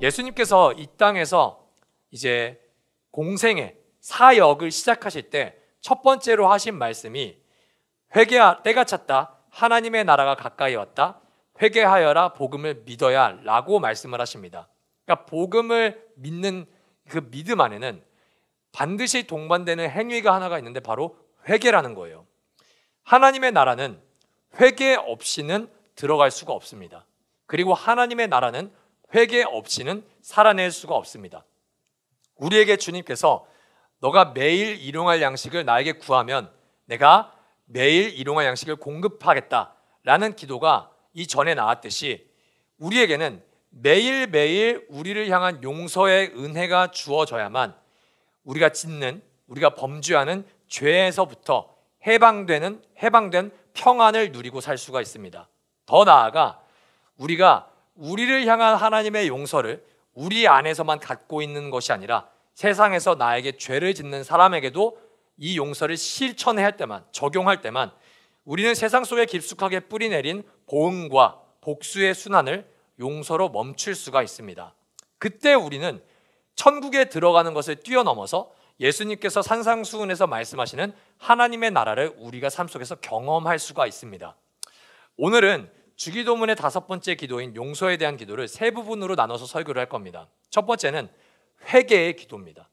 예수님께서 이 땅에서 이제 공생의 사역을 시작하실 때 첫 번째로 하신 말씀이 회개하, 때가 찼다, 하나님의 나라가 가까이 왔다, 회개하여라, 복음을 믿어야 라고 말씀을 하십니다. 그러니까 복음을 믿는 그 믿음 안에는 반드시 동반되는 행위가 하나가 있는데 바로 회개라는 거예요. 하나님의 나라는 회개 없이는 들어갈 수가 없습니다. 그리고 하나님의 나라는 회개 없이는 살아낼 수가 없습니다. 우리에게 주님께서 너가 매일 일용할 양식을 나에게 구하면 내가 매일 일용할 양식을 공급하겠다라는 기도가 이전에 나왔듯이 우리에게는 매일매일 우리를 향한 용서의 은혜가 주어져야만 우리가 짓는, 우리가 범죄하는 죄에서부터 해방된 평안을 누리고 살 수가 있습니다. 더 나아가 우리가 우리를 향한 하나님의 용서를 우리 안에서만 갖고 있는 것이 아니라 세상에서 나에게 죄를 짓는 사람에게도 이 용서를 실천해야 할 때만, 적용할 때만 우리는 세상 속에 깊숙하게 뿌리내린 보응과 복수의 순환을 용서로 멈출 수가 있습니다. 그때 우리는 천국에 들어가는 것을 뛰어넘어서 예수님께서 산상수훈에서 말씀하시는 하나님의 나라를 우리가 삶 속에서 경험할 수가 있습니다. 오늘은 주기도문의 5번째 기도인 용서에 대한 기도를 세 부분으로 나눠서 설교를 할 겁니다. 첫 번째는 회개의 기도입니다.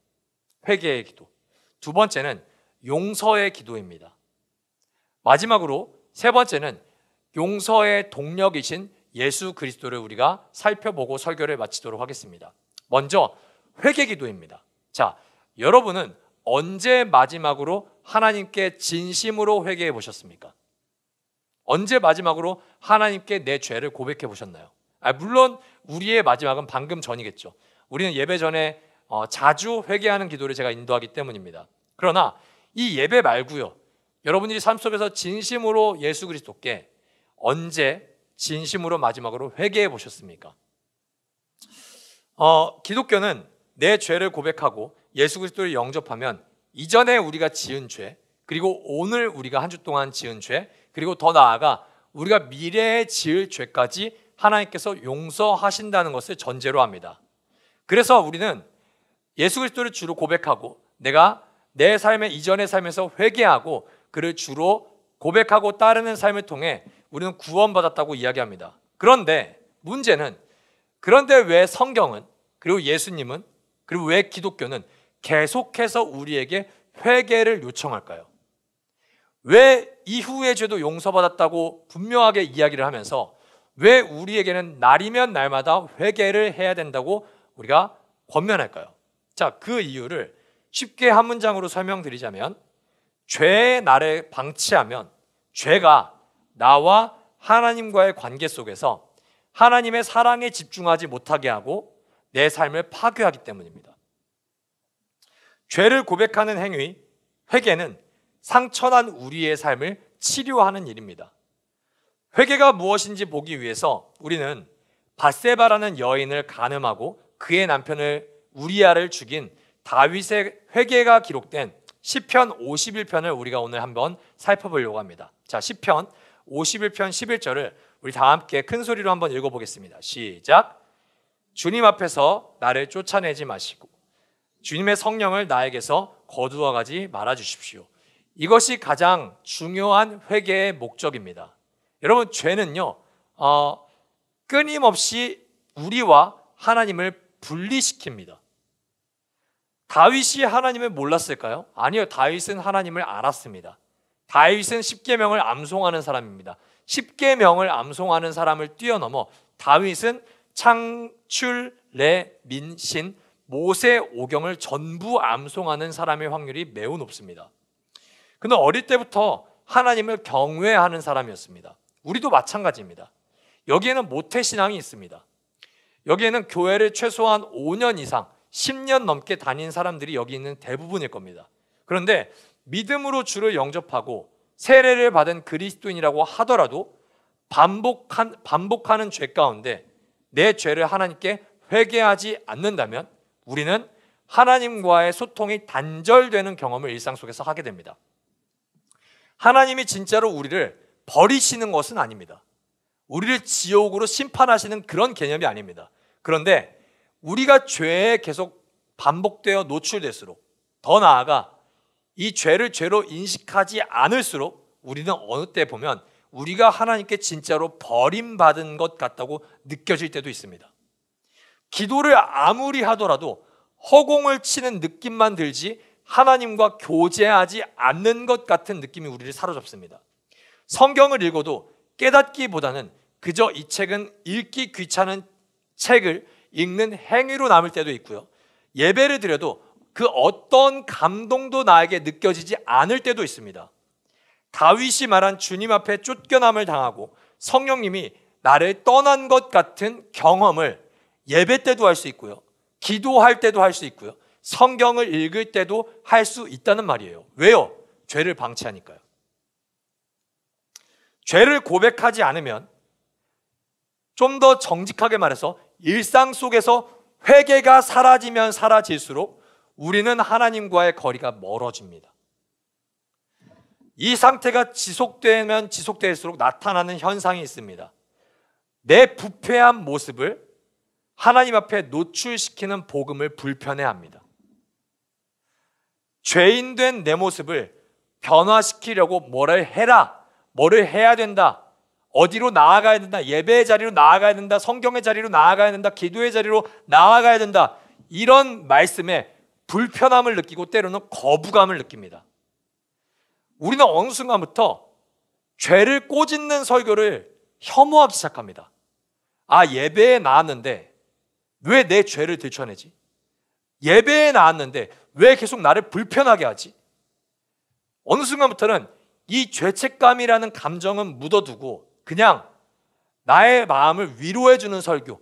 회개의 기도. 두 번째는 용서의 기도입니다. 마지막으로 세 번째는 용서의 동력이신 예수 그리스도를 우리가 살펴보고 설교를 마치도록 하겠습니다. 먼저 회개 기도입니다. 자, 여러분은 언제 마지막으로 하나님께 진심으로 회개해 보셨습니까? 언제 마지막으로 하나님께 내 죄를 고백해 보셨나요? 물론 우리의 마지막은 방금 전이겠죠. 우리는 예배 전에 자주 회개하는 기도를 제가 인도하기 때문입니다. 그러나 이 예배 말고요, 여러분들이 삶 속에서 진심으로 예수 그리스도께 언제 진심으로 마지막으로 회개해 보셨습니까? 기독교는 내 죄를 고백하고 예수 그리스도를 영접하면 이전에 우리가 지은 죄, 그리고 오늘 우리가 한 주 동안 지은 죄, 그리고 더 나아가 우리가 미래에 지을 죄까지 하나님께서 용서하신다는 것을 전제로 합니다. 그래서 우리는 예수 그리스도를 주로 고백하고 내가 내 삶의 이전의 삶에서 회개하고 그를 주로 고백하고 따르는 삶을 통해 우리는 구원받았다고 이야기합니다. 그런데 문제는, 그런데 왜 성경은, 그리고 예수님은, 그리고 왜 기독교는 계속해서 우리에게 회개를 요청할까요? 왜 이후의 죄도 용서받았다고 분명하게 이야기를 하면서 왜 우리에게는 날이면 날마다 회개를 해야 된다고 우리가 권면할까요? 자, 그 이유를 쉽게 한 문장으로 설명드리자면, 죄의 나를 방치하면 죄가 나와 하나님과의 관계 속에서 하나님의 사랑에 집중하지 못하게 하고 내 삶을 파괴하기 때문입니다. 죄를 고백하는 행위, 회개는 상처난 우리의 삶을 치료하는 일입니다. 회개가 무엇인지 보기 위해서 우리는 밧세바라는 여인을 간음하고 그의 남편을 우리아를 죽인 다윗의 회개가 기록된 시편 51편을 우리가 오늘 한번 살펴보려고 합니다. 자, 시편 51편 11절을 우리 다 함께 큰 소리로 한번 읽어보겠습니다. 시작. 주님 앞에서 나를 쫓아내지 마시고 주님의 성령을 나에게서 거두어 가지 말아 주십시오. 이것이 가장 중요한 회개의 목적입니다. 여러분, 죄는요, 끊임없이 우리와 하나님을 분리시킵니다. 다윗이 하나님을 몰랐을까요? 아니요, 다윗은 하나님을 알았습니다. 다윗은 십계명을 암송하는 사람입니다. 십계명을 암송하는 사람을 뛰어넘어 다윗은 창출, 레, 민, 신, 모세, 오경을 전부 암송하는 사람의 확률이 매우 높습니다. 그는 어릴 때부터 하나님을 경외하는 사람이었습니다. 우리도 마찬가지입니다. 여기에는 모태신앙이 있습니다. 여기에는 교회를 최소한 5년 이상 10년 넘게 다닌 사람들이 여기 있는 대부분일 겁니다. 그런데 믿음으로 주를 영접하고 세례를 받은 그리스도인이라고 하더라도 반복하는 죄 가운데 내 죄를 하나님께 회개하지 않는다면 우리는 하나님과의 소통이 단절되는 경험을 일상 속에서 하게 됩니다. 하나님이 진짜로 우리를 버리시는 것은 아닙니다. 우리를 지옥으로 심판하시는 그런 개념이 아닙니다. 그런데 우리가 죄에 계속 반복되어 노출될수록, 더 나아가 이 죄를 죄로 인식하지 않을수록 우리는 어느 때 보면 우리가 하나님께 진짜로 버림받은 것 같다고 느껴질 때도 있습니다. 기도를 아무리 하더라도 허공을 치는 느낌만 들지 하나님과 교제하지 않는 것 같은 느낌이 우리를 사로잡습니다. 성경을 읽어도 깨닫기보다는 그저 이 책은 읽기 귀찮은 책을 읽는 행위로 남을 때도 있고요. 예배를 드려도 그 어떤 감동도 나에게 느껴지지 않을 때도 있습니다. 다윗이 말한 주님 앞에 쫓겨남을 당하고 성령님이 나를 떠난 것 같은 경험을 예배 때도 할 수 있고요. 기도할 때도 할 수 있고요. 성경을 읽을 때도 할 수 있다는 말이에요. 왜요? 죄를 방치하니까요. 죄를 고백하지 않으면, 좀 더 정직하게 말해서 일상 속에서 회개가 사라지면 사라질수록 우리는 하나님과의 거리가 멀어집니다. 이 상태가 지속되면 지속될수록 나타나는 현상이 있습니다. 내 부패한 모습을 하나님 앞에 노출시키는 복음을 불편해합니다. 죄인된 내 모습을 변화시키려고 뭐를 해라, 뭐를 해야 된다, 어디로 나아가야 된다, 예배의 자리로 나아가야 된다, 성경의 자리로 나아가야 된다, 기도의 자리로 나아가야 된다, 이런 말씀에 불편함을 느끼고 때로는 거부감을 느낍니다. 우리는 어느 순간부터 죄를 꼬집는 설교를 혐오하기 시작합니다. 아, 예배에 나왔는데 왜 내 죄를 들춰내지? 예배에 나왔는데 왜 계속 나를 불편하게 하지? 어느 순간부터는 이 죄책감이라는 감정은 묻어두고 그냥 나의 마음을 위로해주는 설교,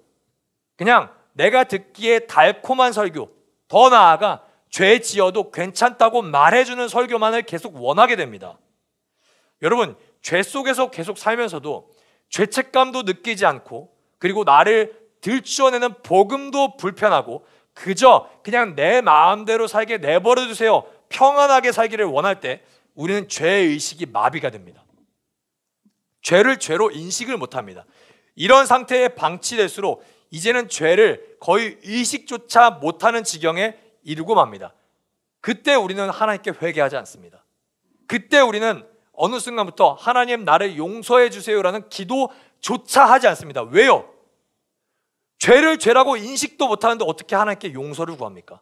그냥 내가 듣기에 달콤한 설교, 더 나아가 죄 지어도 괜찮다고 말해주는 설교만을 계속 원하게 됩니다. 여러분, 죄 속에서 계속 살면서도 죄책감도 느끼지 않고, 그리고 나를 들추어내는 복음도 불편하고, 그저 그냥 내 마음대로 살게 내버려 두세요, 평안하게 살기를 원할 때 우리는 죄의식이 마비가 됩니다. 죄를 죄로 인식을 못합니다. 이런 상태에 방치될수록 이제는 죄를 거의 의식조차 못하는 지경에 이르고 맙니다. 그때 우리는 하나님께 회개하지 않습니다. 그때 우리는 어느 순간부터 하나님 나를 용서해 주세요라는 기도조차 하지 않습니다. 왜요? 죄를 죄라고 인식도 못하는데 어떻게 하나님께 용서를 구합니까?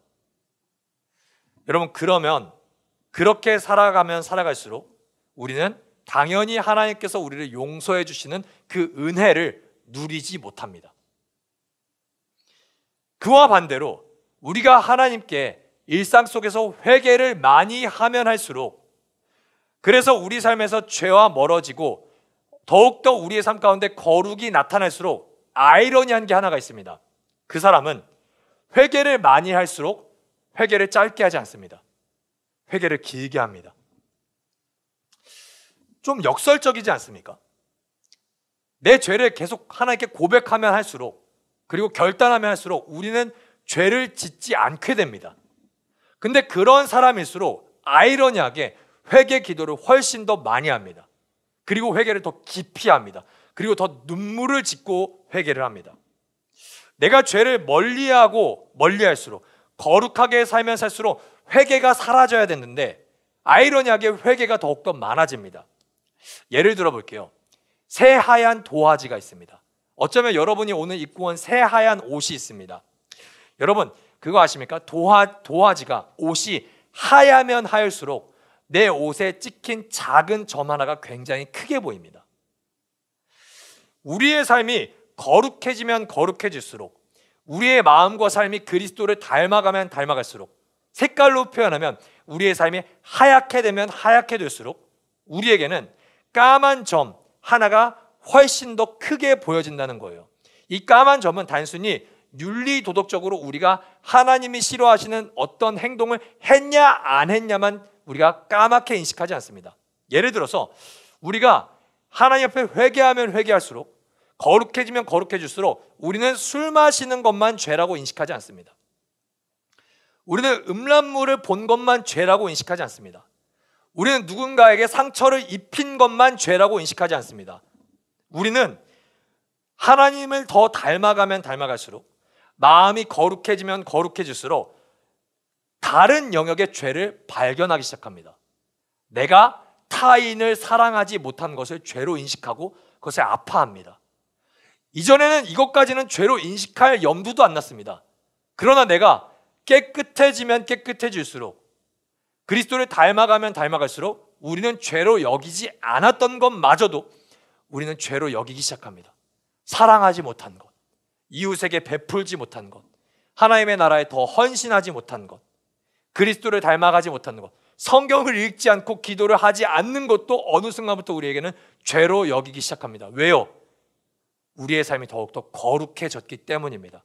여러분, 그러면 그렇게 살아가면 살아갈수록 우리는 당연히 하나님께서 우리를 용서해 주시는 그 은혜를 누리지 못합니다. 그와 반대로 우리가 하나님께 일상 속에서 회개를 많이 하면 할수록, 그래서 우리 삶에서 죄와 멀어지고 더욱더 우리의 삶 가운데 거룩이 나타날수록 아이러니한 게 하나가 있습니다. 그 사람은 회개를 많이 할수록 회개를 짧게 하지 않습니다. 회개를 길게 합니다. 좀 역설적이지 않습니까? 내 죄를 계속 하나님께 고백하면 할수록, 그리고 결단하면 할수록 우리는 죄를 짓지 않게 됩니다. 근데 그런 사람일수록 아이러니하게 회개 기도를 훨씬 더 많이 합니다. 그리고 회개를 더 깊이 합니다. 그리고 더 눈물을 짓고 회개를 합니다. 내가 죄를 멀리하고 멀리할수록, 거룩하게 살면 살수록 회개가 사라져야 되는데 아이러니하게 회개가 더욱더 많아집니다. 예를 들어 볼게요. 새하얀 도화지가 있습니다. 어쩌면 여러분이 오늘 입고 온 새하얀 옷이 있습니다. 여러분, 그거 아십니까? 도화지가, 옷이 하얗면 하얄수록 내 옷에 찍힌 작은 점 하나가 굉장히 크게 보입니다. 우리의 삶이 거룩해지면 거룩해질수록, 우리의 마음과 삶이 그리스도를 닮아가면 닮아갈수록, 색깔로 표현하면 우리의 삶이 하얗게 되면 하얗게 될수록 우리에게는 까만 점 하나가 훨씬 더 크게 보여진다는 거예요. 이 까만 점은 단순히 윤리도덕적으로 우리가 하나님이 싫어하시는 어떤 행동을 했냐 안 했냐만 우리가 까맣게 인식하지 않습니다. 예를 들어서 우리가 하나님 앞에 회개하면 회개할수록, 거룩해지면 거룩해질수록 우리는 술 마시는 것만 죄라고 인식하지 않습니다. 우리는 음란물을 본 것만 죄라고 인식하지 않습니다. 우리는 누군가에게 상처를 입힌 것만 죄라고 인식하지 않습니다. 우리는 하나님을 더 닮아가면 닮아갈수록, 마음이 거룩해지면 거룩해질수록 다른 영역의 죄를 발견하기 시작합니다. 내가 타인을 사랑하지 못한 것을 죄로 인식하고 그것에 아파합니다. 이전에는 이것까지는 죄로 인식할 염두도 안 났습니다. 그러나 내가 깨끗해지면 깨끗해질수록, 그리스도를 닮아가면 닮아갈수록 우리는 죄로 여기지 않았던 것마저도 우리는 죄로 여기기 시작합니다. 사랑하지 못한 것, 이웃에게 베풀지 못한 것, 하나님의 나라에 더 헌신하지 못한 것, 그리스도를 닮아가지 못한 것, 성경을 읽지 않고 기도를 하지 않는 것도 어느 순간부터 우리에게는 죄로 여기기 시작합니다. 왜요? 우리의 삶이 더욱더 거룩해졌기 때문입니다.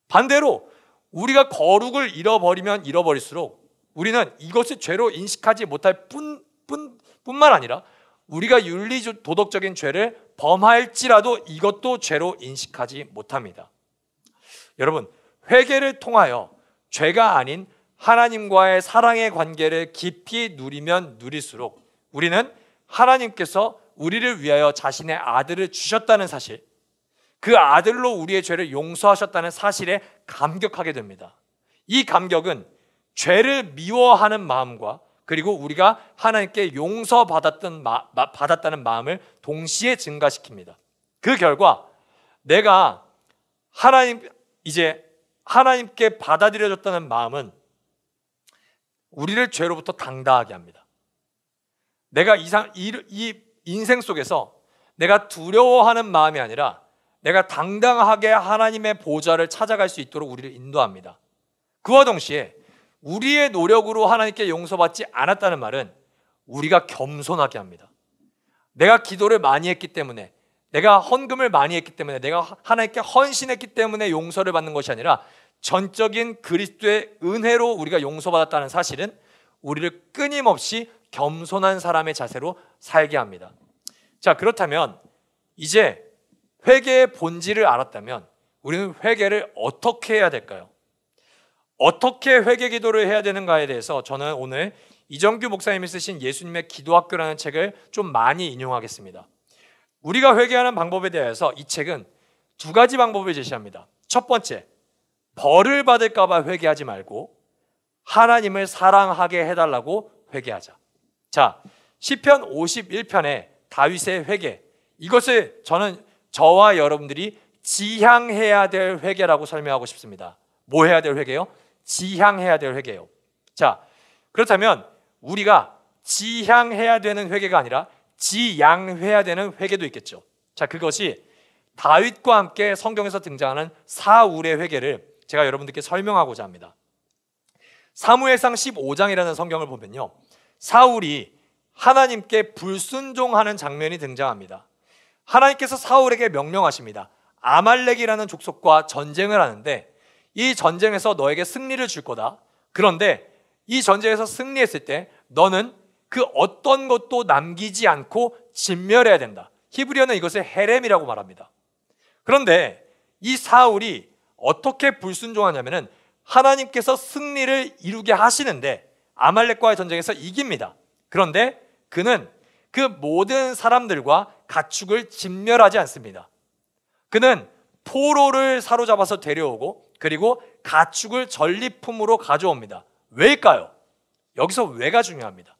반대로 우리가 거룩을 잃어버리면 잃어버릴수록 우리는 이것을 죄로 인식하지 못할 뿐만 아니라 우리가 윤리 도덕적인 죄를 범할지라도 이것도 죄로 인식하지 못합니다. 여러분, 회개를 통하여 죄가 아닌 하나님과의 사랑의 관계를 깊이 누리면 누릴수록 우리는 하나님께서 우리를 위하여 자신의 아들을 주셨다는 사실, 그 아들로 우리의 죄를 용서하셨다는 사실에 감격하게 됩니다. 이 감격은 죄를 미워하는 마음과 그리고 우리가 하나님께 용서받았다는 마음을 동시에 증가시킵니다. 그 결과 내가 하나님께 받아들여졌다는 마음은 우리를 죄로부터 당당하게 합니다. 내가 이 인생 속에서 내가 두려워하는 마음이 아니라 내가 당당하게 하나님의 보좌를 찾아갈 수 있도록 우리를 인도합니다. 그와 동시에 우리의 노력으로 하나님께 용서받지 않았다는 말은 우리가 겸손하게 합니다. 내가 기도를 많이 했기 때문에, 내가 헌금을 많이 했기 때문에, 내가 하나님께 헌신했기 때문에 용서를 받는 것이 아니라 전적인 그리스도의 은혜로 우리가 용서받았다는 사실은 우리를 끊임없이 겸손한 사람의 자세로 살게 합니다. 자, 그렇다면 이제 회개의 본질을 알았다면 우리는 회개를 어떻게 해야 될까요? 어떻게 회개 기도를 해야 되는가에 대해서 저는 오늘 이정규 목사님이 쓰신 예수님의 기도학교라는 책을 좀 많이 인용하겠습니다. 우리가 회개하는 방법에 대해서 이 책은 두 가지 방법을 제시합니다. 첫 번째, 벌을 받을까 봐 회개하지 말고 하나님을 사랑하게 해달라고 회개하자. 자, 시편 51편의 다윗의 회개, 이것을 저는 저와 여러분들이 지향해야 될 회개라고 설명하고 싶습니다. 뭐 해야 될 회개요? 지향해야 될 회개요. 자, 그렇다면 우리가 지향해야 되는 회개가 아니라 지양해야 되는 회개도 있겠죠. 자, 그것이 다윗과 함께 성경에서 등장하는 사울의 회개를 제가 여러분들께 설명하고자 합니다. 사무엘상 15장이라는 성경을 보면요, 사울이 하나님께 불순종하는 장면이 등장합니다. 하나님께서 사울에게 명령하십니다. 아말렉이라는 족속과 전쟁을 하는데 이 전쟁에서 너에게 승리를 줄 거다. 그런데 이 전쟁에서 승리했을 때 너는 그 어떤 것도 남기지 않고 진멸해야 된다. 히브리어는 이것을 헤렘이라고 말합니다. 그런데 이 사울이 어떻게 불순종하냐면은 하나님께서 승리를 이루게 하시는데 아말렉과의 전쟁에서 이깁니다. 그런데 그는 그 모든 사람들과 가축을 진멸하지 않습니다. 그는 포로를 사로잡아서 데려오고 그리고 가축을 전리품으로 가져옵니다. 왜일까요? 여기서 왜가 중요합니다.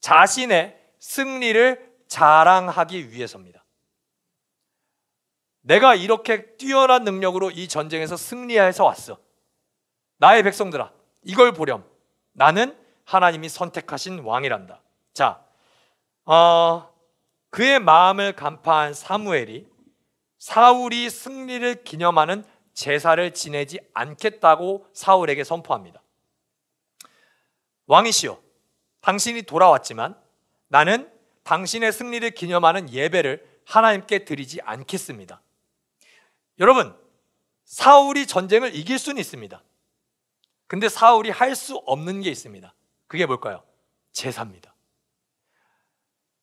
자신의 승리를 자랑하기 위해서입니다. 내가 이렇게 뛰어난 능력으로 이 전쟁에서 승리해서 왔어. 나의 백성들아, 이걸 보렴. 나는 하나님이 선택하신 왕이란다. 자, 그의 마음을 간파한 사무엘이 사울이 승리를 기념하는 제사를 지내지 않겠다고 사울에게 선포합니다. 왕이시여, 당신이 돌아왔지만 나는 당신의 승리를 기념하는 예배를 하나님께 드리지 않겠습니다. 여러분, 사울이 전쟁을 이길 수는 있습니다. 근데 사울이 할 수 없는 게 있습니다. 그게 뭘까요? 제사입니다.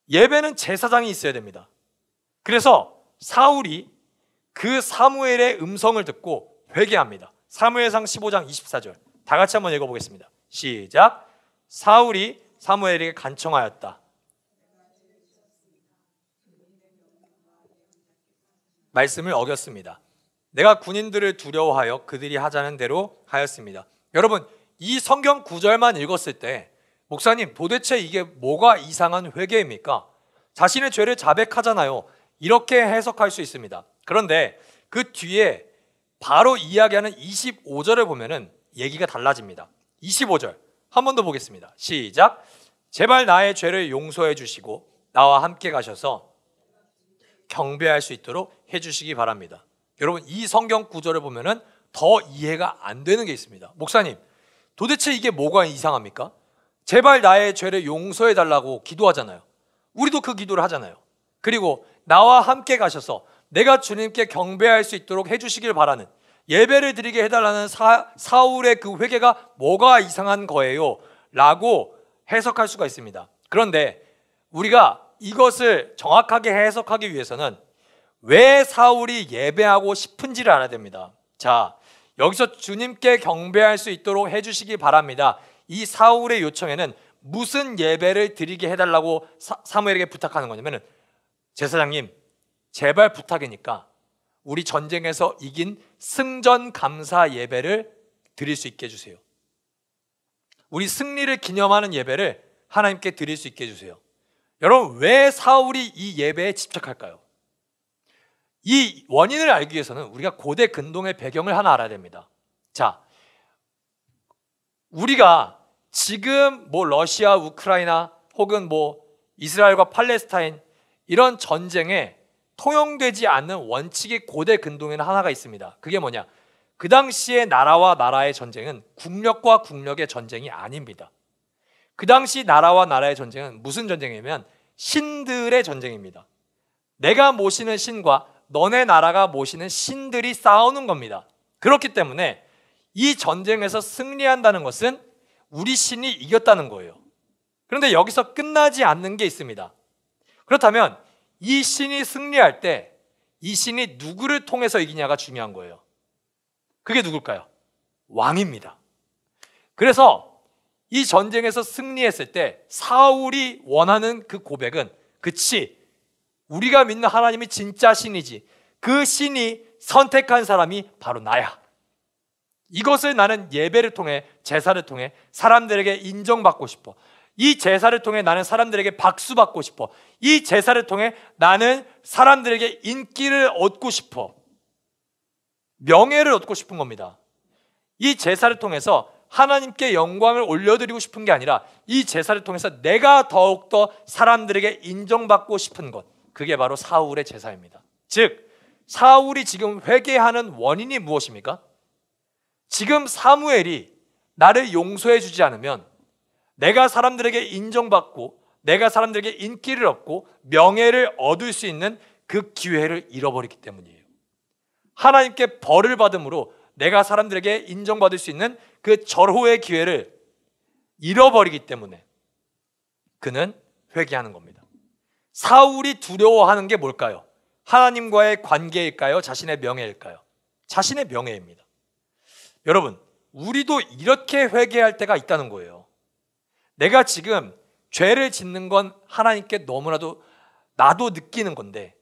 예배는 제사장이 있어야 됩니다. 그래서 사울이 그 사무엘의 음성을 듣고 회개합니다. 사무엘상 15장 24절 다 같이 한번 읽어보겠습니다. 시작. 사울이 사무엘에게 간청하였다. 말씀을 어겼습니다. 내가 군인들을 두려워하여 그들이 하자는 대로 하였습니다. 여러분, 이 성경 구절만 읽었을 때 목사님, 도대체 이게 뭐가 이상한 회개입니까? 자신의 죄를 자백하잖아요. 이렇게 해석할 수 있습니다. 그런데 그 뒤에 바로 이야기하는 25절을 보면은 얘기가 달라집니다. 25절 한 번 더 보겠습니다. 시작. 제발 나의 죄를 용서해 주시고 나와 함께 가셔서 경배할 수 있도록 해주시기 바랍니다. 여러분, 이 성경 구절을 보면은 더 이해가 안 되는 게 있습니다. 목사님, 도대체 이게 뭐가 이상합니까? 제발 나의 죄를 용서해 달라고 기도하잖아요. 우리도 그 기도를 하잖아요. 그리고 나와 함께 가셔서 내가 주님께 경배할 수 있도록 해주시길 바라는, 예배를 드리게 해달라는 사울의 그 회개가 뭐가 이상한 거예요? 라고 해석할 수가 있습니다. 그런데 우리가 이것을 정확하게 해석하기 위해서는 왜 사울이 예배하고 싶은지를 알아야 됩니다. 자, 여기서 주님께 경배할 수 있도록 해주시기 바랍니다. 이 사울의 요청에는 무슨 예배를 드리게 해달라고 사무엘에게 부탁하는 거냐면, 제사장님, 제발 부탁이니까 우리 전쟁에서 이긴 승전 감사 예배를 드릴 수 있게 해주세요. 우리 승리를 기념하는 예배를 하나님께 드릴 수 있게 해주세요. 여러분, 왜 사울이 이 예배에 집착할까요? 이 원인을 알기 위해서는 우리가 고대 근동의 배경을 하나 알아야 됩니다. 자, 우리가 지금 뭐 러시아, 우크라이나 혹은 뭐 이스라엘과 팔레스타인 이런 전쟁에 통용되지 않는 원칙이 고대 근동에는 하나가 있습니다. 그게 뭐냐? 그 당시에 나라와 나라의 전쟁은 국력과 국력의 전쟁이 아닙니다. 그 당시 나라와 나라의 전쟁은 무슨 전쟁이냐면 신들의 전쟁입니다. 내가 모시는 신과 너네 나라가 모시는 신들이 싸우는 겁니다. 그렇기 때문에 이 전쟁에서 승리한다는 것은 우리 신이 이겼다는 거예요. 그런데 여기서 끝나지 않는 게 있습니다. 그렇다면 이 신이 승리할 때 이 신이 누구를 통해서 이기냐가 중요한 거예요. 그게 누굴까요? 왕입니다. 그래서 이 전쟁에서 승리했을 때 사울이 원하는 그 고백은, 그치, 우리가 믿는 하나님이 진짜 신이지, 그 신이 선택한 사람이 바로 나야. 이것을 나는 예배를 통해, 제사를 통해 사람들에게 인정받고 싶어. 이 제사를 통해 나는 사람들에게 박수받고 싶어. 이 제사를 통해 나는 사람들에게 인기를 얻고 싶어. 명예를 얻고 싶은 겁니다. 이 제사를 통해서 하나님께 영광을 올려드리고 싶은 게 아니라 이 제사를 통해서 내가 더욱더 사람들에게 인정받고 싶은 것, 그게 바로 사울의 제사입니다. 즉, 사울이 지금 회개하는 원인이 무엇입니까? 지금 사무엘이 나를 용서해 주지 않으면 내가 사람들에게 인정받고 내가 사람들에게 인기를 얻고 명예를 얻을 수 있는 그 기회를 잃어버리기 때문이에요. 하나님께 벌을 받음으로 내가 사람들에게 인정받을 수 있는 그 절호의 기회를 잃어버리기 때문에 그는 회개하는 겁니다. 사울이 두려워하는 게 뭘까요? 하나님과의 관계일까요? 자신의 명예일까요? 자신의 명예입니다. 여러분, 우리도 이렇게 회개할 때가 있다는 거예요. 내가 지금 죄를 짓는 건 하나님께 너무나도 나도 느끼는 건데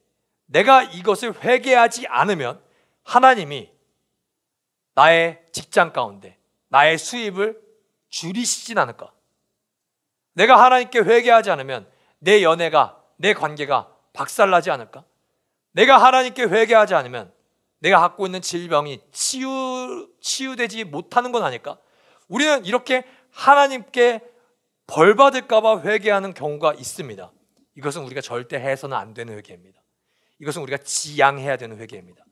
내가 이것을 회개하지 않으면 하나님이 나의 직장 가운데 나의 수입을 줄이시진 않을까? 내가 하나님께 회개하지 않으면 내 연애가, 내 관계가 박살나지 않을까? 내가 하나님께 회개하지 않으면 내가 갖고 있는 질병이 치유되지 못하는 건 아닐까? 우리는 이렇게 하나님께 벌 받을까 봐 회개하는 경우가 있습니다. 이것은 우리가 절대 해서는 안 되는 회개입니다. 이것은 우리가 지양해야 되는 회개입니다.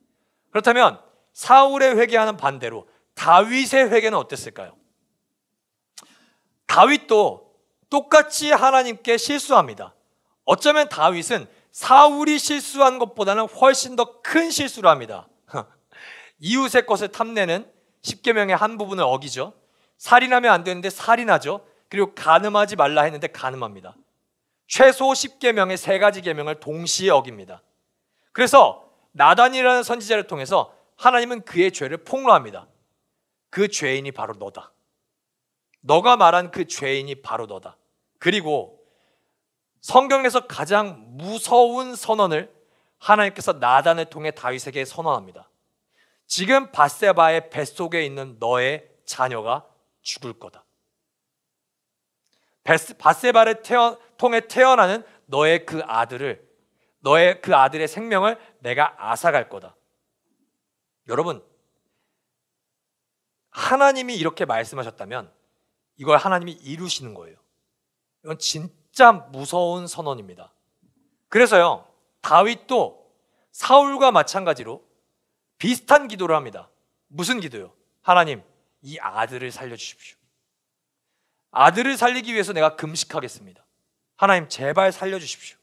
그렇다면 사울의 회개와는 반대로 다윗의 회개는 어땠을까요? 다윗도 똑같이 하나님께 실수합니다. 어쩌면 다윗은 사울이 실수한 것보다는 훨씬 더 큰 실수를 합니다. 이웃의 것을 탐내는 십계명의 한 부분을 어기죠. 살인하면 안 되는데 살인하죠. 그리고 간음하지 말라 했는데 간음합니다. 최소 10계명의 3가지 계명을 동시에 어깁니다. 그래서 나단이라는 선지자를 통해서 하나님은 그의 죄를 폭로합니다. 그 죄인이 바로 너다. 너가 말한 그 죄인이 바로 너다. 그리고 성경에서 가장 무서운 선언을 하나님께서 나단을 통해 다윗에게 선언합니다. 지금 밧세바의 뱃속에 있는 너의 자녀가 죽을 거다. 밧세바를 통해 태어나는 너의 그 아들의 생명을 내가 앗아갈 거다. 여러분, 하나님이 이렇게 말씀하셨다면 이걸 하나님이 이루시는 거예요. 이건 진짜 무서운 선언입니다. 그래서요, 다윗도 사울과 마찬가지로 비슷한 기도를 합니다. 무슨 기도요? 하나님, 이 아들을 살려주십시오. 아들을 살리기 위해서 내가 금식하겠습니다. 하나님, 제발 살려주십시오.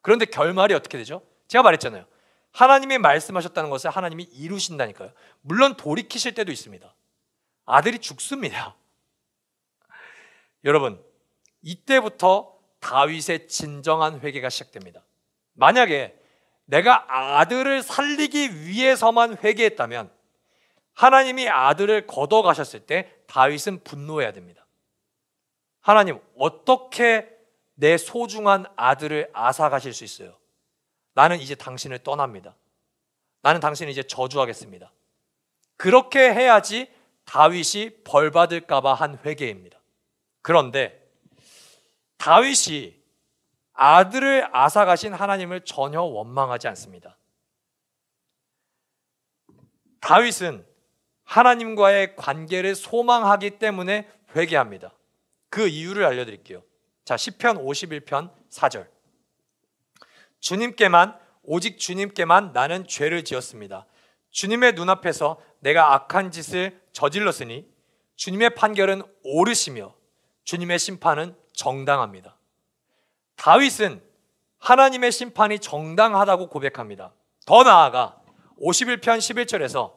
그런데 결말이 어떻게 되죠? 제가 말했잖아요. 하나님이 말씀하셨다는 것을 하나님이 이루신다니까요. 물론 돌이키실 때도 있습니다. 아들이 죽습니다. 여러분, 이때부터 다윗의 진정한 회개가 시작됩니다. 만약에 내가 아들을 살리기 위해서만 회개했다면 하나님이 아들을 걷어가셨을 때 다윗은 분노해야 됩니다. 하나님, 어떻게 내 소중한 아들을 앗아가실 수 있어요? 나는 이제 당신을 떠납니다. 나는 당신을 이제 저주하겠습니다. 그렇게 해야지 다윗이 벌받을까 봐 한 회개입니다. 그런데 다윗이 아들을 앗아가신 하나님을 전혀 원망하지 않습니다. 다윗은 하나님과의 관계를 소망하기 때문에 회개합니다. 그 이유를 알려드릴게요. 자, 시편 51편 4절. 오직 주님께만 나는 죄를 지었습니다. 주님의 눈앞에서 내가 악한 짓을 저질렀으니 주님의 판결은 옳으시며 주님의 심판은 정당합니다. 다윗은 하나님의 심판이 정당하다고 고백합니다. 더 나아가 51편 11절에서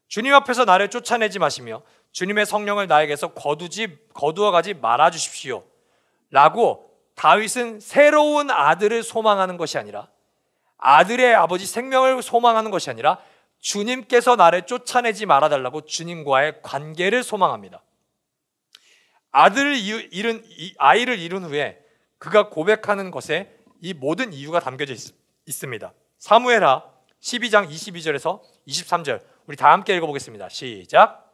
주님 앞에서 나를 쫓아내지 마시며 주님의 성령을 나에게서 거두어가지 말아 주십시오 라고 다윗은 새로운 아들을 소망하는 것이 아니라, 아들의 아버지 생명을 소망하는 것이 아니라 주님께서 나를 쫓아내지 말아달라고 주님과의 관계를 소망합니다. 아이를 잃은 후에 그가 고백하는 것에 이 모든 이유가 담겨져 있습니다. 사무엘하 12장 22절에서 23절, 우리 다 함께 읽어보겠습니다. 시작.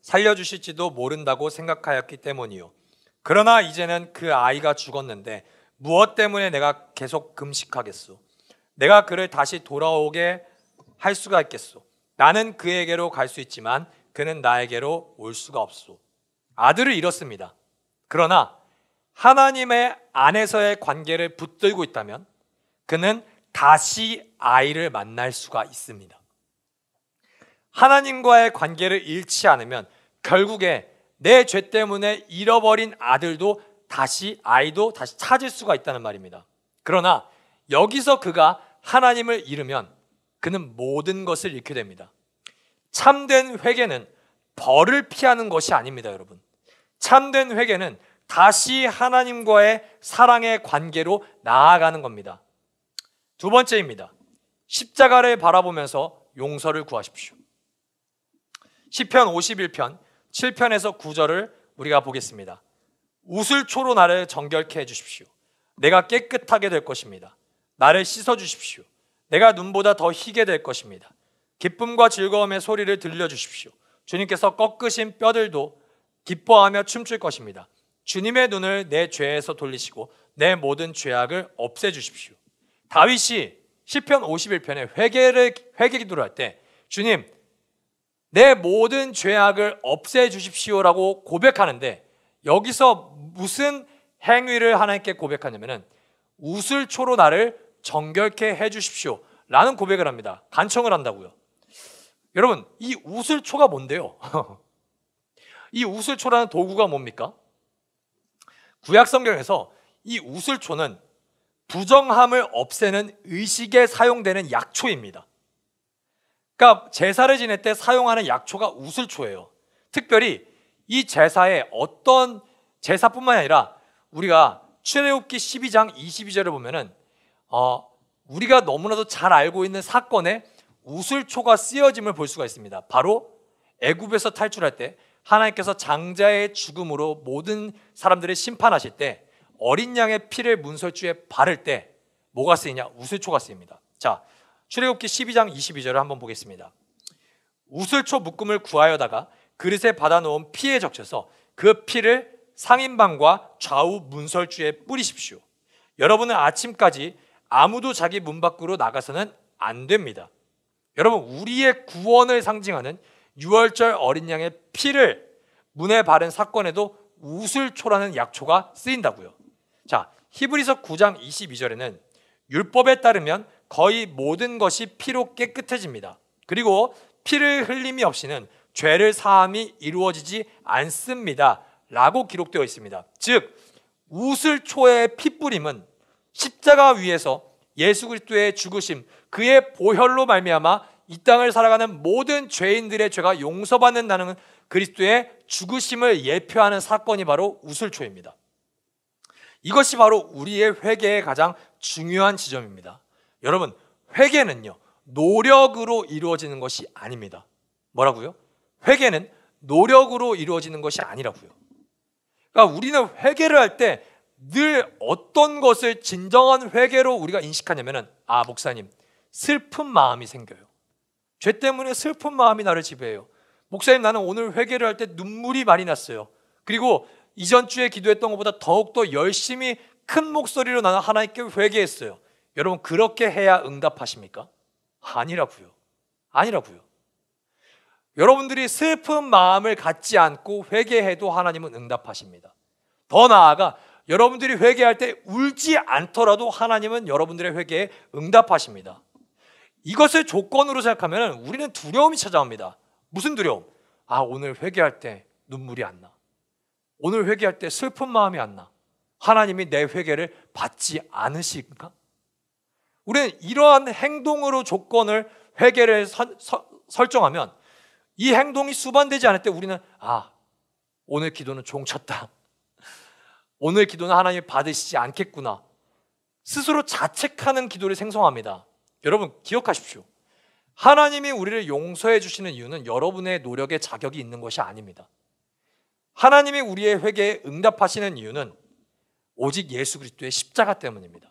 살려주실지도 모른다고 생각하였기 때문이요. 그러나 이제는 그 아이가 죽었는데 무엇 때문에 내가 계속 금식하겠소? 내가 그를 다시 돌아오게 할 수가 있겠소? 나는 그에게로 갈 수 있지만 그는 나에게로 올 수가 없소. 아들을 잃었습니다. 그러나 하나님의 안에서의 관계를 붙들고 있다면 그는 다시 아이를 만날 수가 있습니다. 하나님과의 관계를 잃지 않으면 결국에 내 죄 때문에 잃어버린 아이도 다시 찾을 수가 있다는 말입니다. 그러나 여기서 그가 하나님을 잃으면 그는 모든 것을 잃게 됩니다. 참된 회개는 벌을 피하는 것이 아닙니다, 여러분. 참된 회개는 다시 하나님과의 사랑의 관계로 나아가는 겁니다. 두 번째입니다. 십자가를 바라보면서 용서를 구하십시오. 시편 51편 7편에서 9절을 우리가 보겠습니다. 우슬초로 나를 정결케 해주십시오. 내가 깨끗하게 될 것입니다. 나를 씻어주십시오. 내가 눈보다 더 희게 될 것입니다. 기쁨과 즐거움의 소리를 들려주십시오. 주님께서 꺾으신 뼈들도 기뻐하며 춤출 것입니다. 주님의 눈을 내 죄에서 돌리시고 내 모든 죄악을 없애주십시오. 다윗이 시편 51편에 회개 기도를 할 때 주님, 내 모든 죄악을 없애주십시오라고 고백하는데, 여기서 무슨 행위를 하나님께 고백하냐면은 우슬초로 나를 정결케 해주십시오 라는 고백을 합니다. 간청을 한다고요. 여러분, 이 우슬초가 뭔데요? 이 우슬초라는 도구가 뭡니까? 구약 성경에서 이 우슬초는 부정함을 없애는 의식에 사용되는 약초입니다. 그러니까 제사를 지낼 때 사용하는 약초가 우슬초예요. 특별히 이 제사에 어떤 제사뿐만 아니라 우리가 출애굽기 12장 22절을 보면은 우리가 너무나도 잘 알고 있는 사건에 우슬초가 쓰여짐을 볼 수가 있습니다. 바로 애굽에서 탈출할 때 하나님께서 장자의 죽음으로 모든 사람들을 심판하실 때 어린 양의 피를 문설주에 바를 때 뭐가 쓰이냐? 우슬초가 쓰입니다. 자, 출애굽기 12장 22절을 한번 보겠습니다. 우슬초 묶음을 구하여다가 그릇에 받아놓은 피에 적셔서 그 피를 상인방과 좌우 문설주에 뿌리십시오. 여러분은 아침까지 아무도 자기 문 밖으로 나가서는 안 됩니다. 여러분, 우리의 구원을 상징하는 유월절 어린 양의 피를 문에 바른 사건에도 우슬초라는 약초가 쓰인다고요. 자, 히브리서 9장 22절에는 율법에 따르면 거의 모든 것이 피로 깨끗해집니다. 그리고 피를 흘림이 없이는 죄를 사함이 이루어지지 않습니다 라고 기록되어 있습니다. 즉 우슬초의 피뿌림은 십자가 위에서 예수 그리스도의 죽으심, 그의 보혈로 말미암아 이 땅을 살아가는 모든 죄인들의 죄가 용서받는다는 그리스도의 죽으심을 예표하는 사건이 바로 우슬초입니다. 이것이 바로 우리의 회개의 가장 중요한 지점입니다. 여러분, 회개는요 노력으로 이루어지는 것이 아닙니다. 뭐라고요? 회개는 노력으로 이루어지는 것이 아니라고요. 그러니까 우리는 회개를 할 때 늘 어떤 것을 진정한 회개로 우리가 인식하냐면은, 목사님, 슬픈 마음이 생겨요. 죄 때문에 슬픈 마음이 나를 지배해요. 목사님, 나는 오늘 회개를 할 때 눈물이 많이 났어요. 그리고 이전 주에 기도했던 것보다 더욱더 열심히 큰 목소리로 나는 하나님께 회개했어요. 여러분, 그렇게 해야 응답하십니까? 아니라고요. 아니라고요. 여러분들이 슬픈 마음을 갖지 않고 회개해도 하나님은 응답하십니다. 더 나아가 여러분들이 회개할 때 울지 않더라도 하나님은 여러분들의 회개에 응답하십니다. 이것을 조건으로 생각하면 우리는 두려움이 찾아옵니다. 무슨 두려움? 오늘 회개할 때 눈물이 안 나. 오늘 회개할 때 슬픈 마음이 안 나. 하나님이 내 회개를 받지 않으실까? 우리는 이러한 행동으로 조건을 회개를 설정하면 이 행동이 수반되지 않을 때 우리는 오늘 기도는 종쳤다. 오늘 기도는 하나님이 받으시지 않겠구나. 스스로 자책하는 기도를 생성합니다. 여러분, 기억하십시오. 하나님이 우리를 용서해 주시는 이유는 여러분의 노력에 자격이 있는 것이 아닙니다. 하나님이 우리의 회개에 응답하시는 이유는 오직 예수 그리스도의 십자가 때문입니다.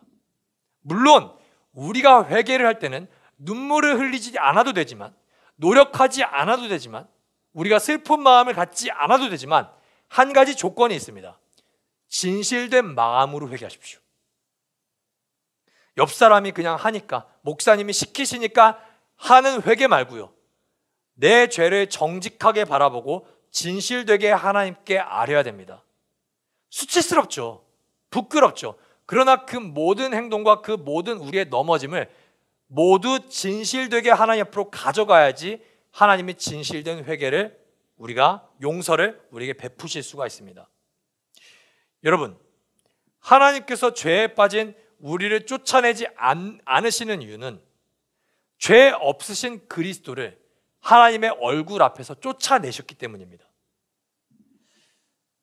물론 우리가 회개를 할 때는 눈물을 흘리지 않아도 되지만, 노력하지 않아도 되지만, 우리가 슬픈 마음을 갖지 않아도 되지만 한 가지 조건이 있습니다. 진실된 마음으로 회개하십시오. 옆 사람이 그냥 하니까, 목사님이 시키시니까 하는 회개 말고요, 내 죄를 정직하게 바라보고 진실되게 하나님께 아뢰어야 됩니다. 수치스럽죠. 부끄럽죠. 그러나 그 모든 행동과 그 모든 우리의 넘어짐을 모두 진실되게 하나님 앞으로 가져가야지 하나님이 진실된 회개를, 용서를 우리에게 베푸실 수가 있습니다. 여러분, 하나님께서 죄에 빠진 우리를 쫓아내지 않으시는 이유는 죄 없으신 그리스도를 하나님의 얼굴 앞에서 쫓아내셨기 때문입니다.